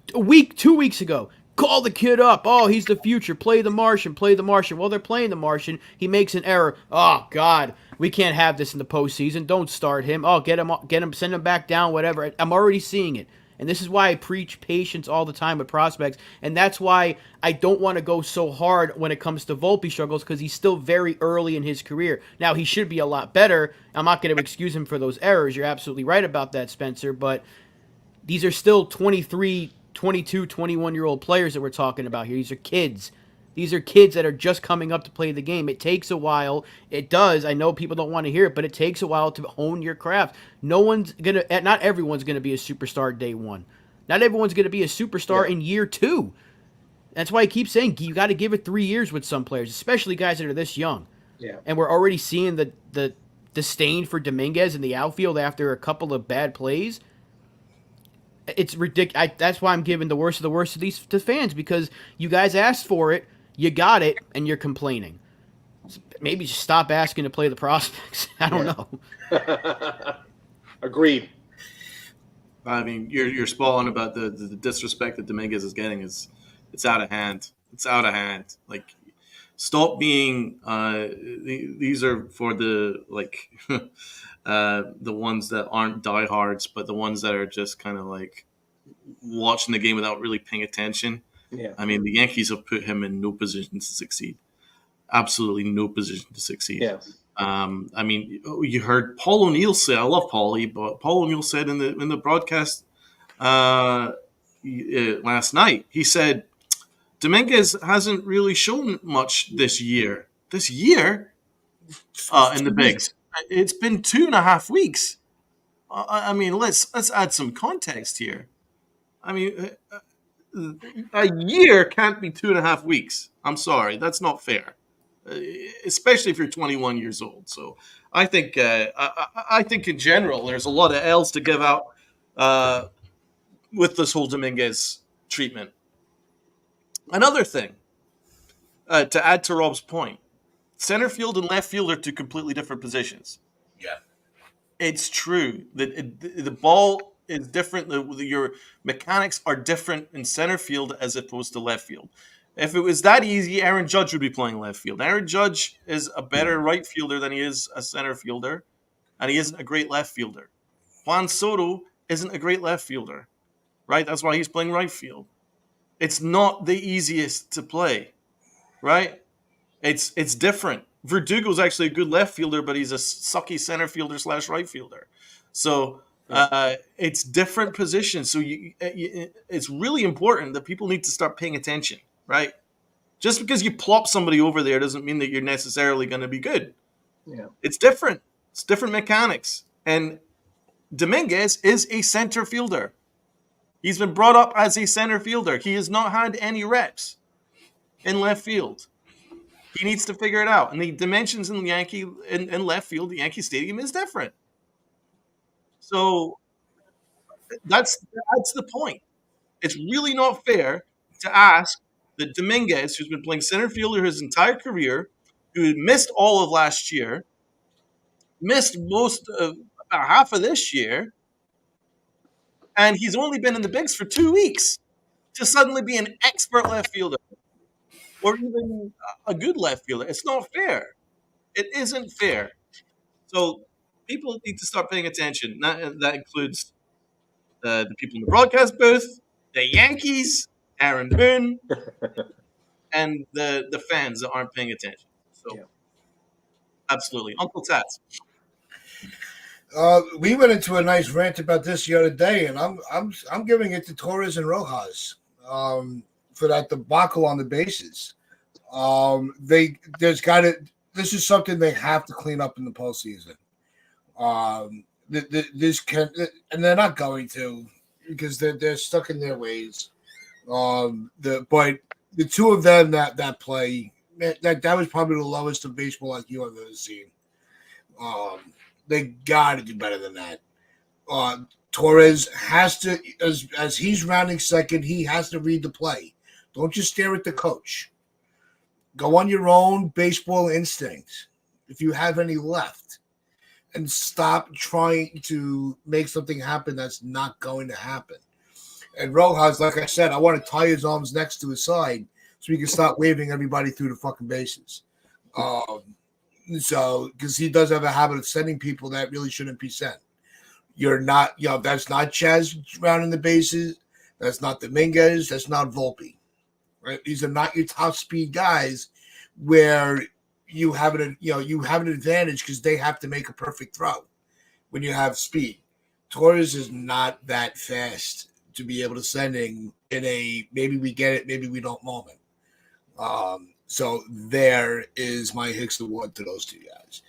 2 weeks ago, call the kid up. Oh, he's the future. Play the Martian. Play the Martian. Well, they're playing the Martian. He makes an error. Oh, God. We can't have this in the postseason. Don't start him. Oh, get him, send him back down, whatever. I'm already seeing it. And this is why I preach patience all the time with prospects. And that's why I don't want to go so hard when it comes to Volpe struggles, because he's still very early in his career. Now, he should be a lot better. I'm not going to excuse him for those errors. You're absolutely right about that, Spencer. But these are still 23, 22, 21-year-old players that we're talking about here. These are kids. These are kids that are just coming up to play the game. It takes a while. It does. I know people don't want to hear it, but it takes a while to hone your craft. Not everyone's gonna be a superstar day one. Not everyone's gonna be a superstar in year 2. That's why I keep saying you got to give it 3 years with some players, especially guys that are this young. Yeah. And we're already seeing the disdain for Dominguez in the outfield after a couple of bad plays. It's ridiculous. That's why I'm giving the worst of the worst to these to fans, because you guys asked for it. You got it, and you're complaining. Maybe just stop asking to play the prospects. I don't know. Agreed. I mean, you're spot on about the disrespect that Dominguez is getting. It's out of hand. It's out of hand. Like, stop being. These are for the the ones that aren't diehards, but the ones that are just kind of like watching the game without really paying attention. Yeah. I mean, the Yankees have put him in no position to succeed. Absolutely no position to succeed. Yeah. I mean, you heard Paul O'Neill say, I love Paulie, but Paul O'Neill said in the broadcast last night, he said, Dominguez hasn't really shown much this year. This year in the bigs. It's been 2.5 weeks. I mean, let's add some context here. I mean, a year can't be 2.5 weeks. I'm sorry, that's not fair, especially if you're 21 years old. So I think in general, there's a lot of L's to give out. with this whole Dominguez treatment. Another thing, to add to Rob's point, center field and left field are two completely different positions. Yeah. It's true that the ball is different. Your mechanics are different in center field as opposed to left field. If it was that easy, Aaron Judge would be playing left field. Aaron Judge is a better right fielder than he is a center fielder, and he isn't a great left fielder. Juan Soto isn't a great left fielder, right? That's why he's playing right field. It's not the easiest to play, right? It's different. Verdugo's actually a good left fielder, but he's a sucky center fielder / right fielder. So it's different positions. So it's really important that people need to start paying attention, right? Just because you plop somebody over there doesn't mean that you're necessarily going to be good. Yeah. It's different. It's different mechanics. And Dominguez is a center fielder. He's been brought up as a center fielder. He has not had any reps in left field. He needs to figure it out. And the dimensions in left field, the Yankee Stadium is different. So that's the point. It's really not fair to ask that Dominguez, who's been playing center fielder his entire career, who missed all of last year, missed about half of this year, and he's only been in the bigs for 2 weeks, to suddenly be an expert left fielder or even a good left fielder. It's not fair. It isn't fair. So people need to start paying attention. That includes the people in the broadcast booth, the Yankees, Aaron Boone, and the fans that aren't paying attention. So, absolutely. Uncle Tats. We went into a nice rant about this the other day, and I'm giving it to Torres and Rojas for that debacle on the bases. This is something they have to clean up in the postseason. And they're not going to, because they're stuck in their ways. But the two of them that play, that was probably the lowest of baseball like you have ever seen. They got to do better than that. Torres has to, as he's rounding second, he has to read the play. Don't just stare at the coach. Go on your own baseball instinct, if you have any left, and stop trying to make something happen that's not going to happen. And Rojas, like I said, I want to tie his arms next to his side so he can start waving everybody through the fucking bases. So, because he does have a habit of sending people that really shouldn't be sent. You're not, that's not Chaz rounding the bases. That's not Dominguez. That's not Volpe. Right? These are not your top speed guys where you have an advantage because they have to make a perfect throw when you have speed. Torres is not that fast to be able to send in a maybe we get it, maybe we don't moment. So there is my Hicks Award to those two guys.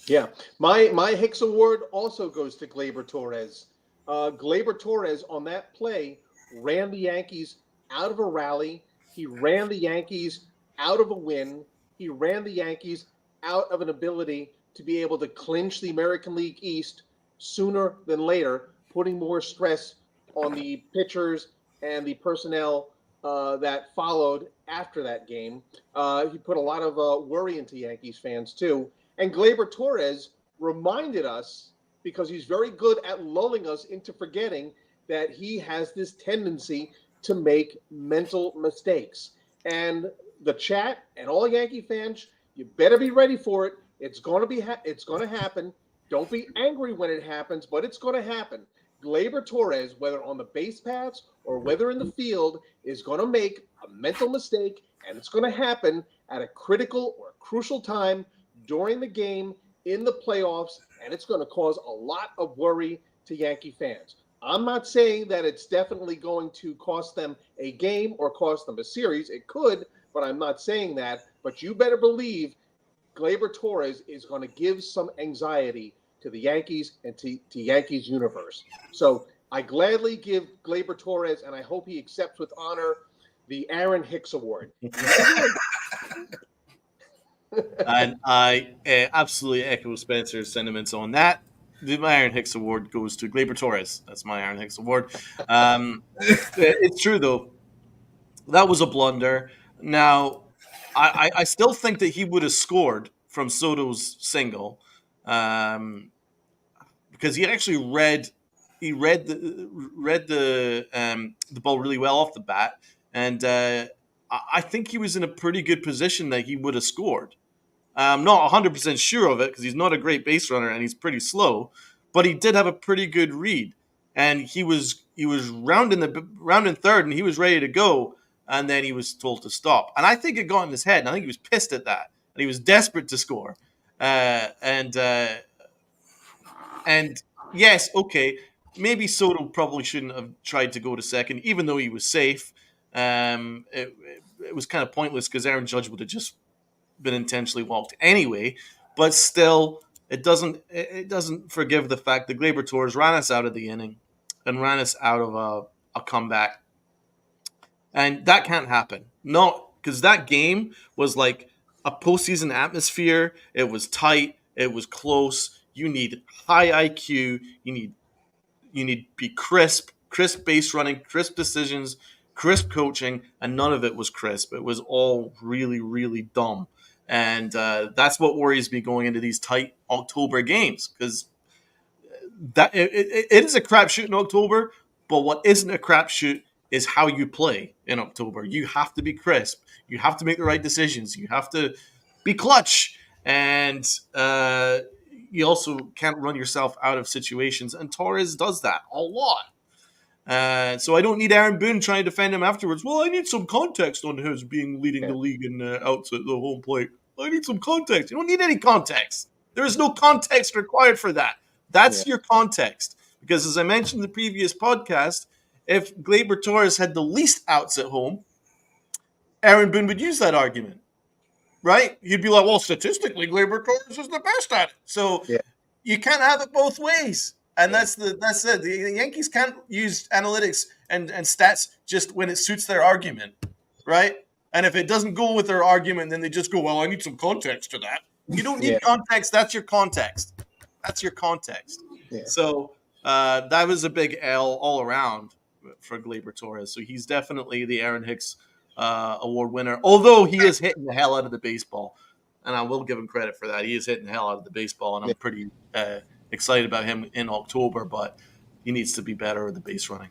Yeah, my Hicks Award also goes to Gleyber Torres. Gleyber Torres on that play ran the Yankees out of a rally. He ran the Yankees out of a win. He ran the Yankees out of an ability to be able to clinch the American League East sooner than later, putting more stress on the pitchers and the personnel that followed after that game. He put a lot of worry into Yankees fans too. And Gleyber Torres reminded us, because he's very good at lulling us into forgetting, that he has this tendency to make mental mistakes. And the chat and all Yankee fans, you better be ready for it. It's going to happen. Don't be angry when it happens, but it's going to happen. Gleyber Torres, whether on the base paths or whether in the field, is going to make a mental mistake, and it's going to happen at a critical or crucial time during the game in the playoffs, and it's going to cause a lot of worry to Yankee fans. I'm not saying that it's definitely going to cost them a game or cost them a series. It could, but I'm not saying that. But you better believe Gleyber Torres is going to give some anxiety to the Yankees and to Yankees universe. So I gladly give Gleyber Torres, and I hope he accepts with honor, the Aaron Hicks Award. And I absolutely echo Spencer's sentiments on that. My Iron Hicks award goes to Gleyber Torres. That's my Iron Hicks award. It's true though. That was a blunder. Now, I still think that he would have scored from Soto's single, um, because he actually read the ball really well off the bat, and I think he was in a pretty good position that he would have scored. I'm not 100% sure of it because he's not a great base runner and he's pretty slow, but he did have a pretty good read, and he was rounding third and he was ready to go, and then he was told to stop. And I think it got in his head, and I think he was pissed at that, and he was desperate to score. And yes, okay, maybe Soto probably shouldn't have tried to go to second, even though he was safe. It was kind of pointless because Aaron Judge would have just been intentionally walked anyway. But still, it doesn't forgive the fact that Gleyber Torres ran us out of the inning and ran us out of a comeback, and that can't happen. No, because that game was like a postseason atmosphere. It was tight. It was close. You need high IQ. You need to be crisp base running, crisp decisions, crisp coaching, and none of it was crisp. It was all really, really dumb. And that's what worries me going into these tight October games, because it is a crapshoot in October. But what isn't a crapshoot is how you play in October. You have to be crisp. You have to make the right decisions. You have to be clutch, and you also can't run yourself out of situations. And Torres does that a lot. So I don't need Aaron Boone trying to defend him afterwards. Well, I need some context on his being leading the league in outs at the home plate. I need some context. You don't need any context. There is no context required for that. That's your context. Because as I mentioned in the previous podcast, if Gleyber Torres had the least outs at home, Aaron Boone would use that argument, right? He'd be like, well, statistically, Gleyber Torres is the best at it. So you can't have it both ways. And that's it. The Yankees can't use analytics and stats just when it suits their argument, right? And if it doesn't go with their argument, then they just go, well, I need some context to that. You don't need context. That's your context. That's your context. Yeah. So that was a big L all around for Gleyber Torres. So he's definitely the Aaron Hicks award winner, although he is hitting the hell out of the baseball. And I will give him credit for that. He is hitting the hell out of the baseball, and I'm pretty excited about him in October, but he needs to be better with the base running.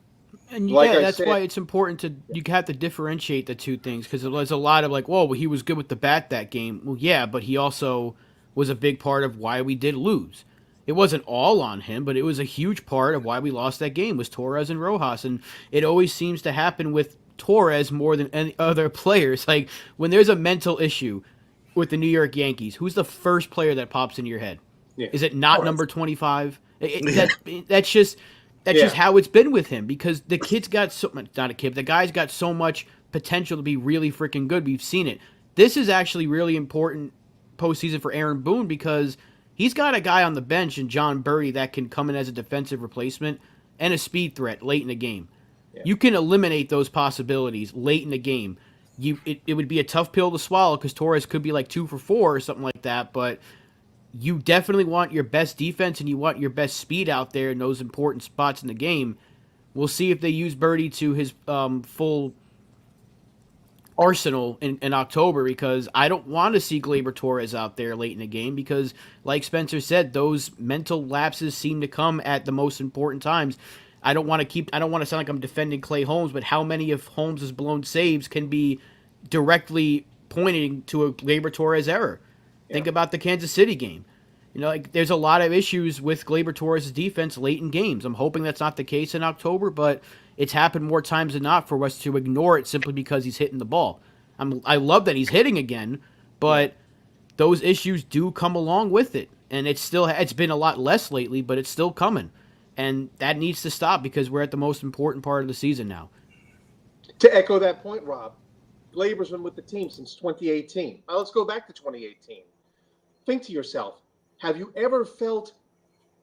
And Like I that's said- why it's important to you have to differentiate the two things, because there's a lot of like, whoa, well, he was good with the bat that game. Well, yeah, but he also was a big part of why we did lose. It wasn't all on him, but it was a huge part of why we lost that game was Torres and Rojas, and it always seems to happen with Torres more than any other players. Like when there's a mental issue with the New York Yankees, who's the first player that pops into your head? Yeah. Is it not number 25? That's just how it's been with him, because the kid's got the guy's got so much potential to be really freaking good. We've seen it. This is actually really important postseason for Aaron Boone, because he's got a guy on the bench in John Burry that can come in as a defensive replacement and a speed threat late in the game. Yeah. You can eliminate those possibilities late in the game. It would be a tough pill to swallow because Torres could be like 2 for 4 or something like that, but you definitely want your best defense and you want your best speed out there in those important spots in the game. We'll see if they use Birdie to his full arsenal in October, because I don't want to see Gleyber Torres out there late in the game, because like Spencer said, those mental lapses seem to come at the most important times. I don't want to sound like I'm defending Clay Holmes, but how many of Holmes' blown saves can be directly pointing to a Gleyber Torres error? Yeah. Think about the Kansas City game. Like there's a lot of issues with Gleyber Torres' defense late in games. I'm hoping that's not the case in October, but it's happened more times than not for us to ignore it simply because he's hitting the ball. I love that he's hitting again, but those issues do come along with it, and it's been a lot less lately, but it's still coming. And that needs to stop, because we're at the most important part of the season now. To echo that point, Rob, Gleyber's been with the team since 2018. Now let's go back to 2018. Think to yourself, have you ever felt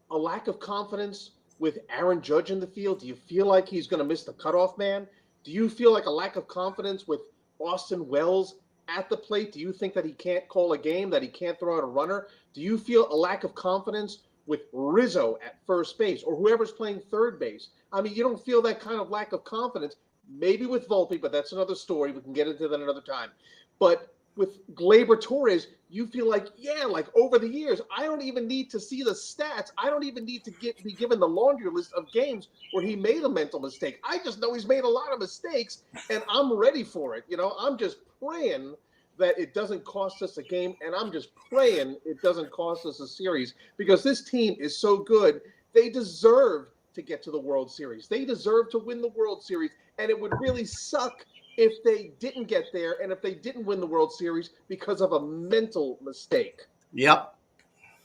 a lack of confidence with Aaron Judge in the field? Do you feel like he's going to miss the cutoff man? Do you feel like a lack of confidence with Austin Wells at the plate? Do you think that he can't call a game, that he can't throw out a runner? Do you feel a lack of confidence with Rizzo at first base or whoever's playing third base? I mean, you don't feel that kind of lack of confidence, maybe with Volpe, but that's another story. We can get into that another time. But with Gleyber Torres, you feel like, yeah, like over the years, I don't even need to see the stats. I don't even need to be given the laundry list of games where he made a mental mistake. I just know he's made a lot of mistakes, and I'm ready for it. You know, I'm just praying that it doesn't cost us a game, and I'm just praying it doesn't cost us a series because this team is so good. They deserve to get to the World Series. They deserve to win the World Series, and it would really suck if they didn't get there and if they didn't win the World Series because of a mental mistake. Yep.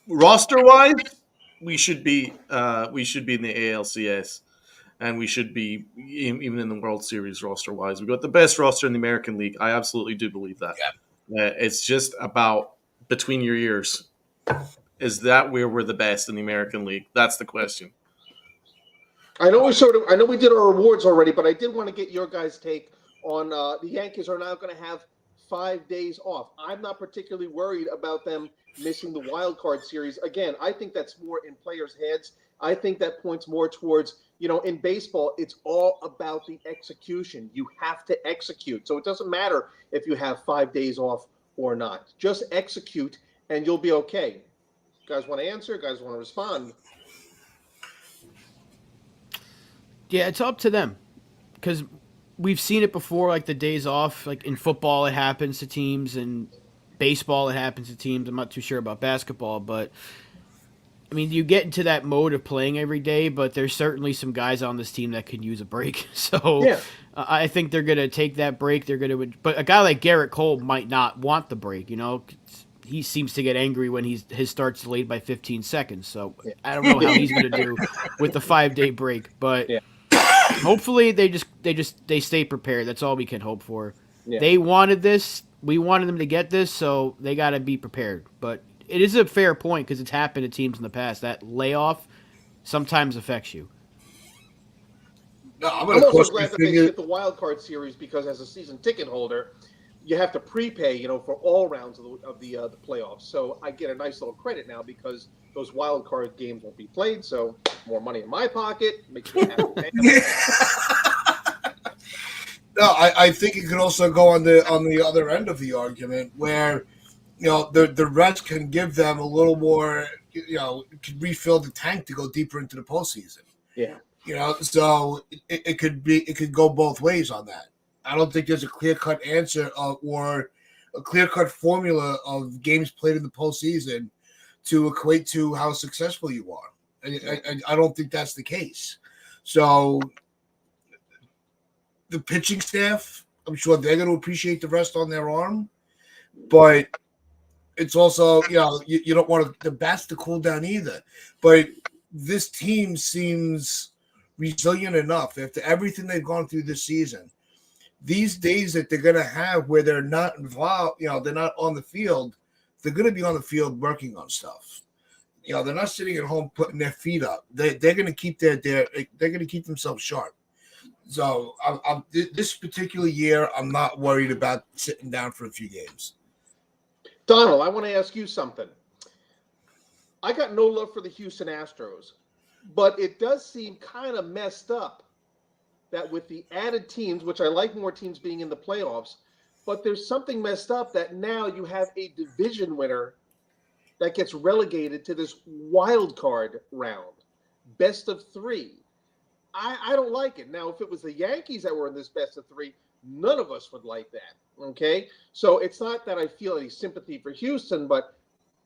Roster wise, we should be in the ALCS, and we should be even in the World Series roster wise. We've got the best roster in the American League. I absolutely do believe that. It's just about between your ears. Is that where we're the best in the American League? That's the question. I know we did our awards already, but I did want to get your guys' take on the Yankees are now going to have 5 days off. I'm not particularly worried about them missing the wild card series. Again, I think that's more in players' heads. I think that points more towards, in baseball, it's all about the execution. You have to execute. So it doesn't matter if you have 5 days off or not. Just execute and you'll be okay. You guys want to answer? You guys want to respond? Yeah, it's up to them because we've seen it before, like the days off. Like in football, it happens to teams, and baseball, it happens to teams. I'm not too sure about basketball, but I mean, you get into that mode of playing every day, but there's certainly some guys on this team that could use a break. So Yeah. I think they're going to take that break. But a guy like Garrett Cole might not want the break. He seems to get angry when his start's delayed by 15 seconds. So I don't know how he's going to do with the 5-day break, but. Yeah. Hopefully they stay prepared. That's all we can hope for. Yeah. They wanted this. We wanted them to get this, so they got to be prepared. But it is a fair point because it's happened to teams in the past. That layoff sometimes affects you. No, I'm I'm also cross glad that my they finger. skipped the wild card series because as a season ticket holder, you have to prepay, for all rounds of the playoffs. So I get a nice little credit now because those wild card games won't be played. So more money in my pocket makes me happy. No, I think it could also go on the other end of the argument where, the rest can give them a little more, can refill the tank to go deeper into the postseason. Yeah. So it could go both ways on that. I don't think there's a clear-cut answer or a clear-cut formula of games played in the postseason to equate to how successful you are. I don't think that's the case. So the pitching staff, I'm sure they're going to appreciate the rest on their arm, but it's also, you don't want the bats to cool down either. But this team seems resilient enough after everything they've gone through this season. These days that they're going to have where they're not involved, they're not on the field, they're going to be on the field working on stuff. They're not sitting at home putting their feet up. They're going to keep they're going to keep themselves sharp. So this particular year, I'm not worried about sitting down for a few games. Donald, I want to ask you something. I got no love for the Houston Astros, but it does seem kind of messed up that with the added teams, which I like more teams being in the playoffs, but there's something messed up that now you have a division winner that gets relegated to this wild card round, best of 3. I don't like it. Now, if it was the Yankees that were in this best of 3, none of us would like that, okay? So it's not that I feel any sympathy for Houston, but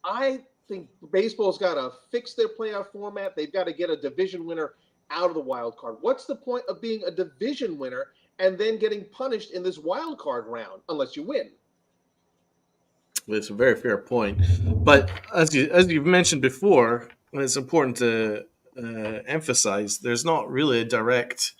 I think baseball's got to fix their playoff format. They've got to get a division winner out of the wild card. What's the point of being a division winner and then getting punished in this wild card round unless you win? It's a very fair point, but as you've mentioned before, it's important to emphasize there's not really a direct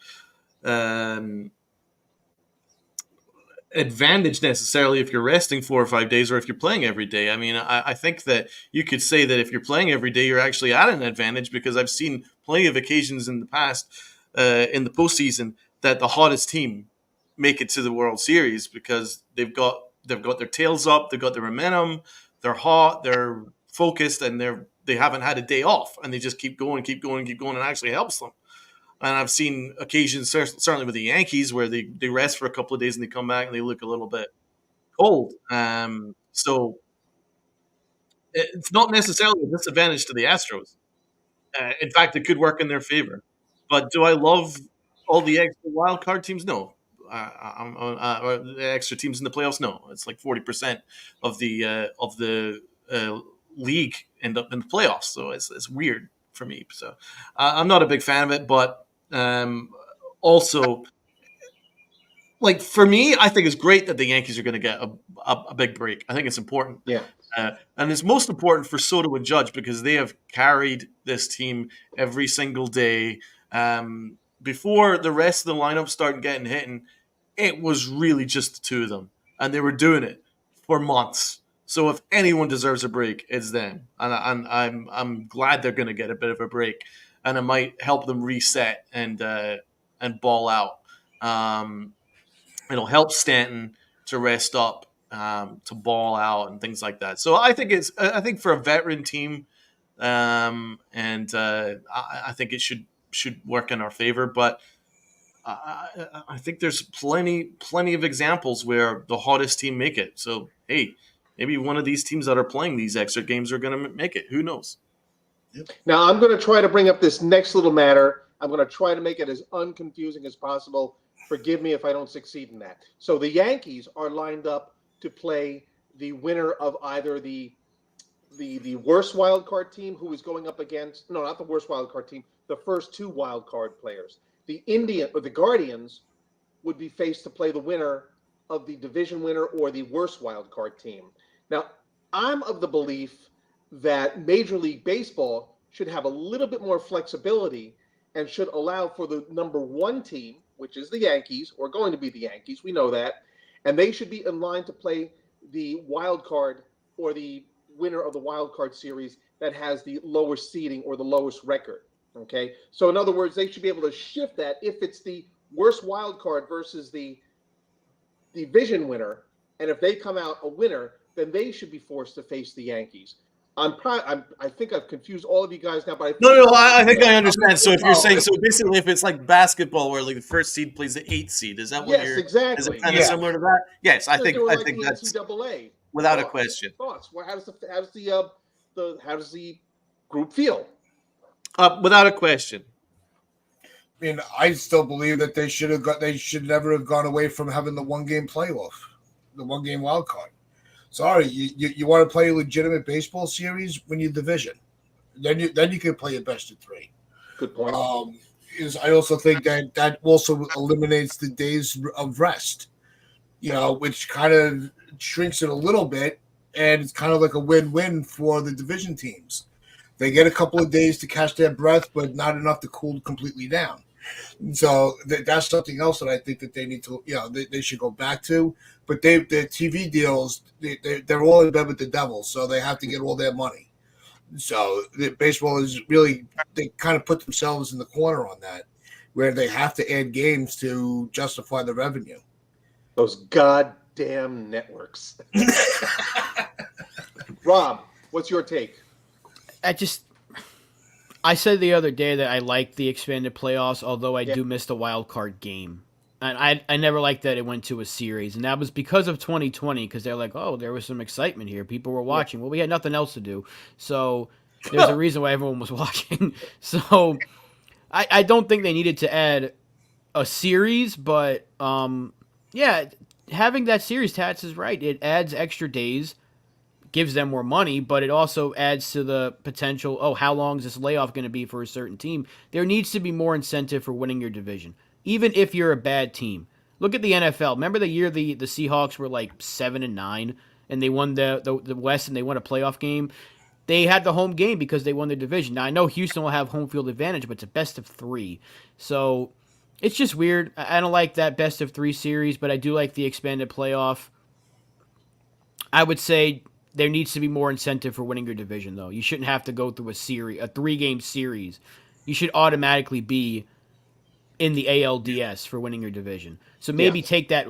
advantage necessarily if you're resting 4 or 5 days or if you're playing every day. I mean, I think that you could say that if you're playing every day, you're actually at an advantage because I've seen plenty of occasions in the past in the postseason that the hottest team make it to the World Series because they've got they've got their tails up, they've got their momentum, they're hot, they're focused, and they haven't had a day off, and they just keep going, and it actually helps them. And I've seen occasions, certainly with the Yankees, where they rest for a couple of days and they come back and they look a little bit cold. So it's not necessarily a disadvantage to the Astros. In fact, it could work in their favor. But do I love all the extra wild card teams? No. The extra teams in the playoffs? No. It's like 40% of the league end up in the playoffs, so it's weird for me. So I'm not a big fan of it, but also, like, for me, I think it's great that the Yankees are going to get a big break. I think it's important. Yeah. And it's most important for Soto and Judge because they have carried this team every single day. Before the rest of the lineup started getting hit, it was really just the two of them, and they were doing it for months. So if anyone deserves a break, it's them, and I'm glad they're going to get a bit of a break, and it might help them reset and ball out. It'll help Stanton to rest up, to ball out, and things like that. So I think for a veteran team, and I think it should work in our favor. But I think there's plenty of examples where the hottest team make it. So hey, maybe one of these teams that are playing these extra games are going to make it. Who knows? Now I'm going to try to bring up this next little matter. I'm going to try to make it as unconfusing as possible. Forgive me if I don't succeed in that. So the Yankees are lined up to play the winner of either the worst wild card team, who is going up against, no, not the worst wild card team, the first two wild card players. The Guardians would be faced to play the winner of the division winner or the worst wild card team. Now, I'm of the belief that Major League Baseball should have a little bit more flexibility and should allow for the number one team, which is the Yankees, or going to be the Yankees, we know that, and they should be in line to play the wild card or the winner of the wild card series that has the lowest seeding or the lowest record. Okay, so in other words, they should be able to shift that if it's the worst wild card versus the division winner, and if they come out a winner, then they should be forced to face the Yankees. I think I've confused all of you guys now, but I think I understand. So if you're saying, so basically, if it's like basketball, where like the first seed plaes the 8th seed, is that what you're? Exactly. Is it kind of similar to that? Yes, I think that's NCAA. without a question. Thoughts? How does the group feel? Without a question. I mean, I still believe that they should never have gone away from having the one game playoff, the one game wild card. Sorry, you want to play a legitimate baseball series, win your division. Then you can play a best of 3. Good point. I also think that also eliminates the days of rest, which kind of shrinks it a little bit, and it's kind of like a win-win for the division teams. They get a couple of days to catch their breath, but not enough to cool completely down. So that's something else that I think that they need to, they should go back to. But their TV deals, they're all in bed with the devil, so they have to get all their money. So baseball is really, they kind of put themselves in the corner on that, where they have to add games to justify the revenue. Those goddamn networks. Rob, what's your take? I said the other day that I like the expanded playoffs, although I do miss the wild card game. And I never liked that it went to a series. And that was because of 2020, because they're like, oh, there was some excitement here. People were watching. Well, we had nothing else to do. So there's a reason why everyone was watching. So I don't think they needed to add a series, but having that series, Tats is right. It adds extra days, gives them more money, but it also adds to the potential, how long is this layoff going to be for a certain team? There needs to be more incentive for winning your division, even if you're a bad team. Look at the NFL. Remember the year the Seahawks were like 7-9 and they won the West and they won a playoff game? They had the home game because they won their division. Now, I know Houston will have home field advantage, but it's a best of 3. So it's just weird. I don't like that best of 3 series, but I do like the expanded playoff. I would say there needs to be more incentive for winning your division, though. You shouldn't have to go through a 3-game series. You should automatically be in the ALDS for winning your division. So maybe take that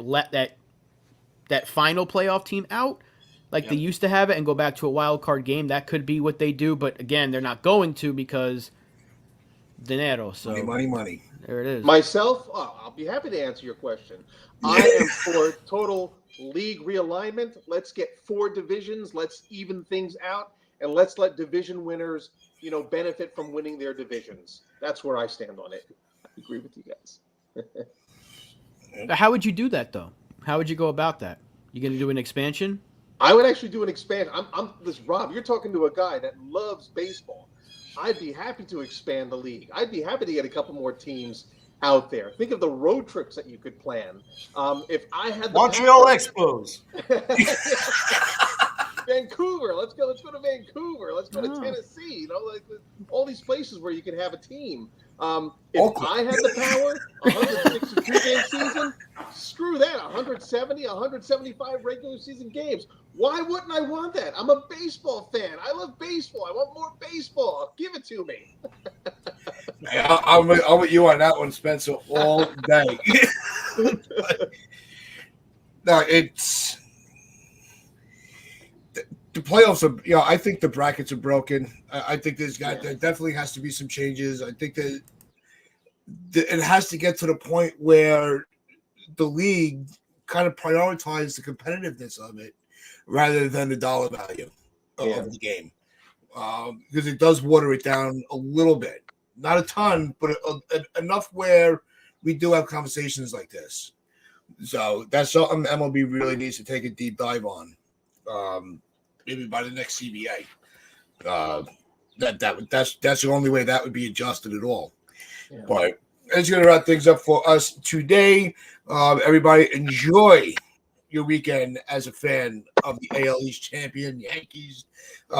that final playoff team out like they used to have it and go back to a wild card game. That could be what they do, but again, they're not going to because dinero. So Money. there it is. Myself, I'll be happy to answer your question. I am for total league realignment. Let's get 4 divisions. Let's even things out, and let's let division winners, benefit from winning their divisions. That's where I stand on it. I agree with you guys. How would you do that though? How would you go about that? You going to do an expansion? I would actually do an expansion. Rob, you're talking to a guy that loves baseball. I'd be happy to expand the league. I'd be happy to get a couple more teams out there. Think of the road trips that you could plan. If I had the Montreal Expos. Vancouver. Let's go to Vancouver. Let's go to Tennessee. Like all these places where you can have a team. If I had the power, 162 game season, screw that. 170, 175 regular season games. Why wouldn't I want that? I'm a baseball fan. I love baseball. I want more baseball. Give it to me. I'm with you on that one, Spencer, all day. No, it's the playoffs are. I think the brackets are broken. I think there definitely has to be some changes. I think that it has to get to the point where the league kind of prioritizes the competitiveness of it rather than the dollar value of the game, because it does water it down a little bit. Not a ton, but enough where we do have conversations like this. So that's something MLB really needs to take a deep dive on. Maybe by the next CBA. That's the only way that would be adjusted at all. Yeah. But that's going to wrap things up for us today. Everybody enjoy your weekend as a fan of the AL East champion Yankees.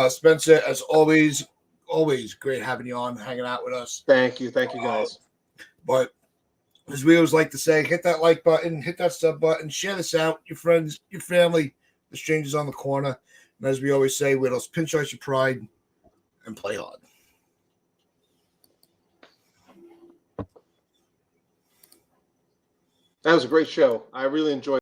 Spencer, as always great having you on, hanging out with us. Thank you guys. But as we always like to say, hit that like button, hit that sub button, share this out, your friends, your family, the strangers on the corner. And as we always say, with us, pinch-out your pride and play hard. That was a great show. I really enjoyed it.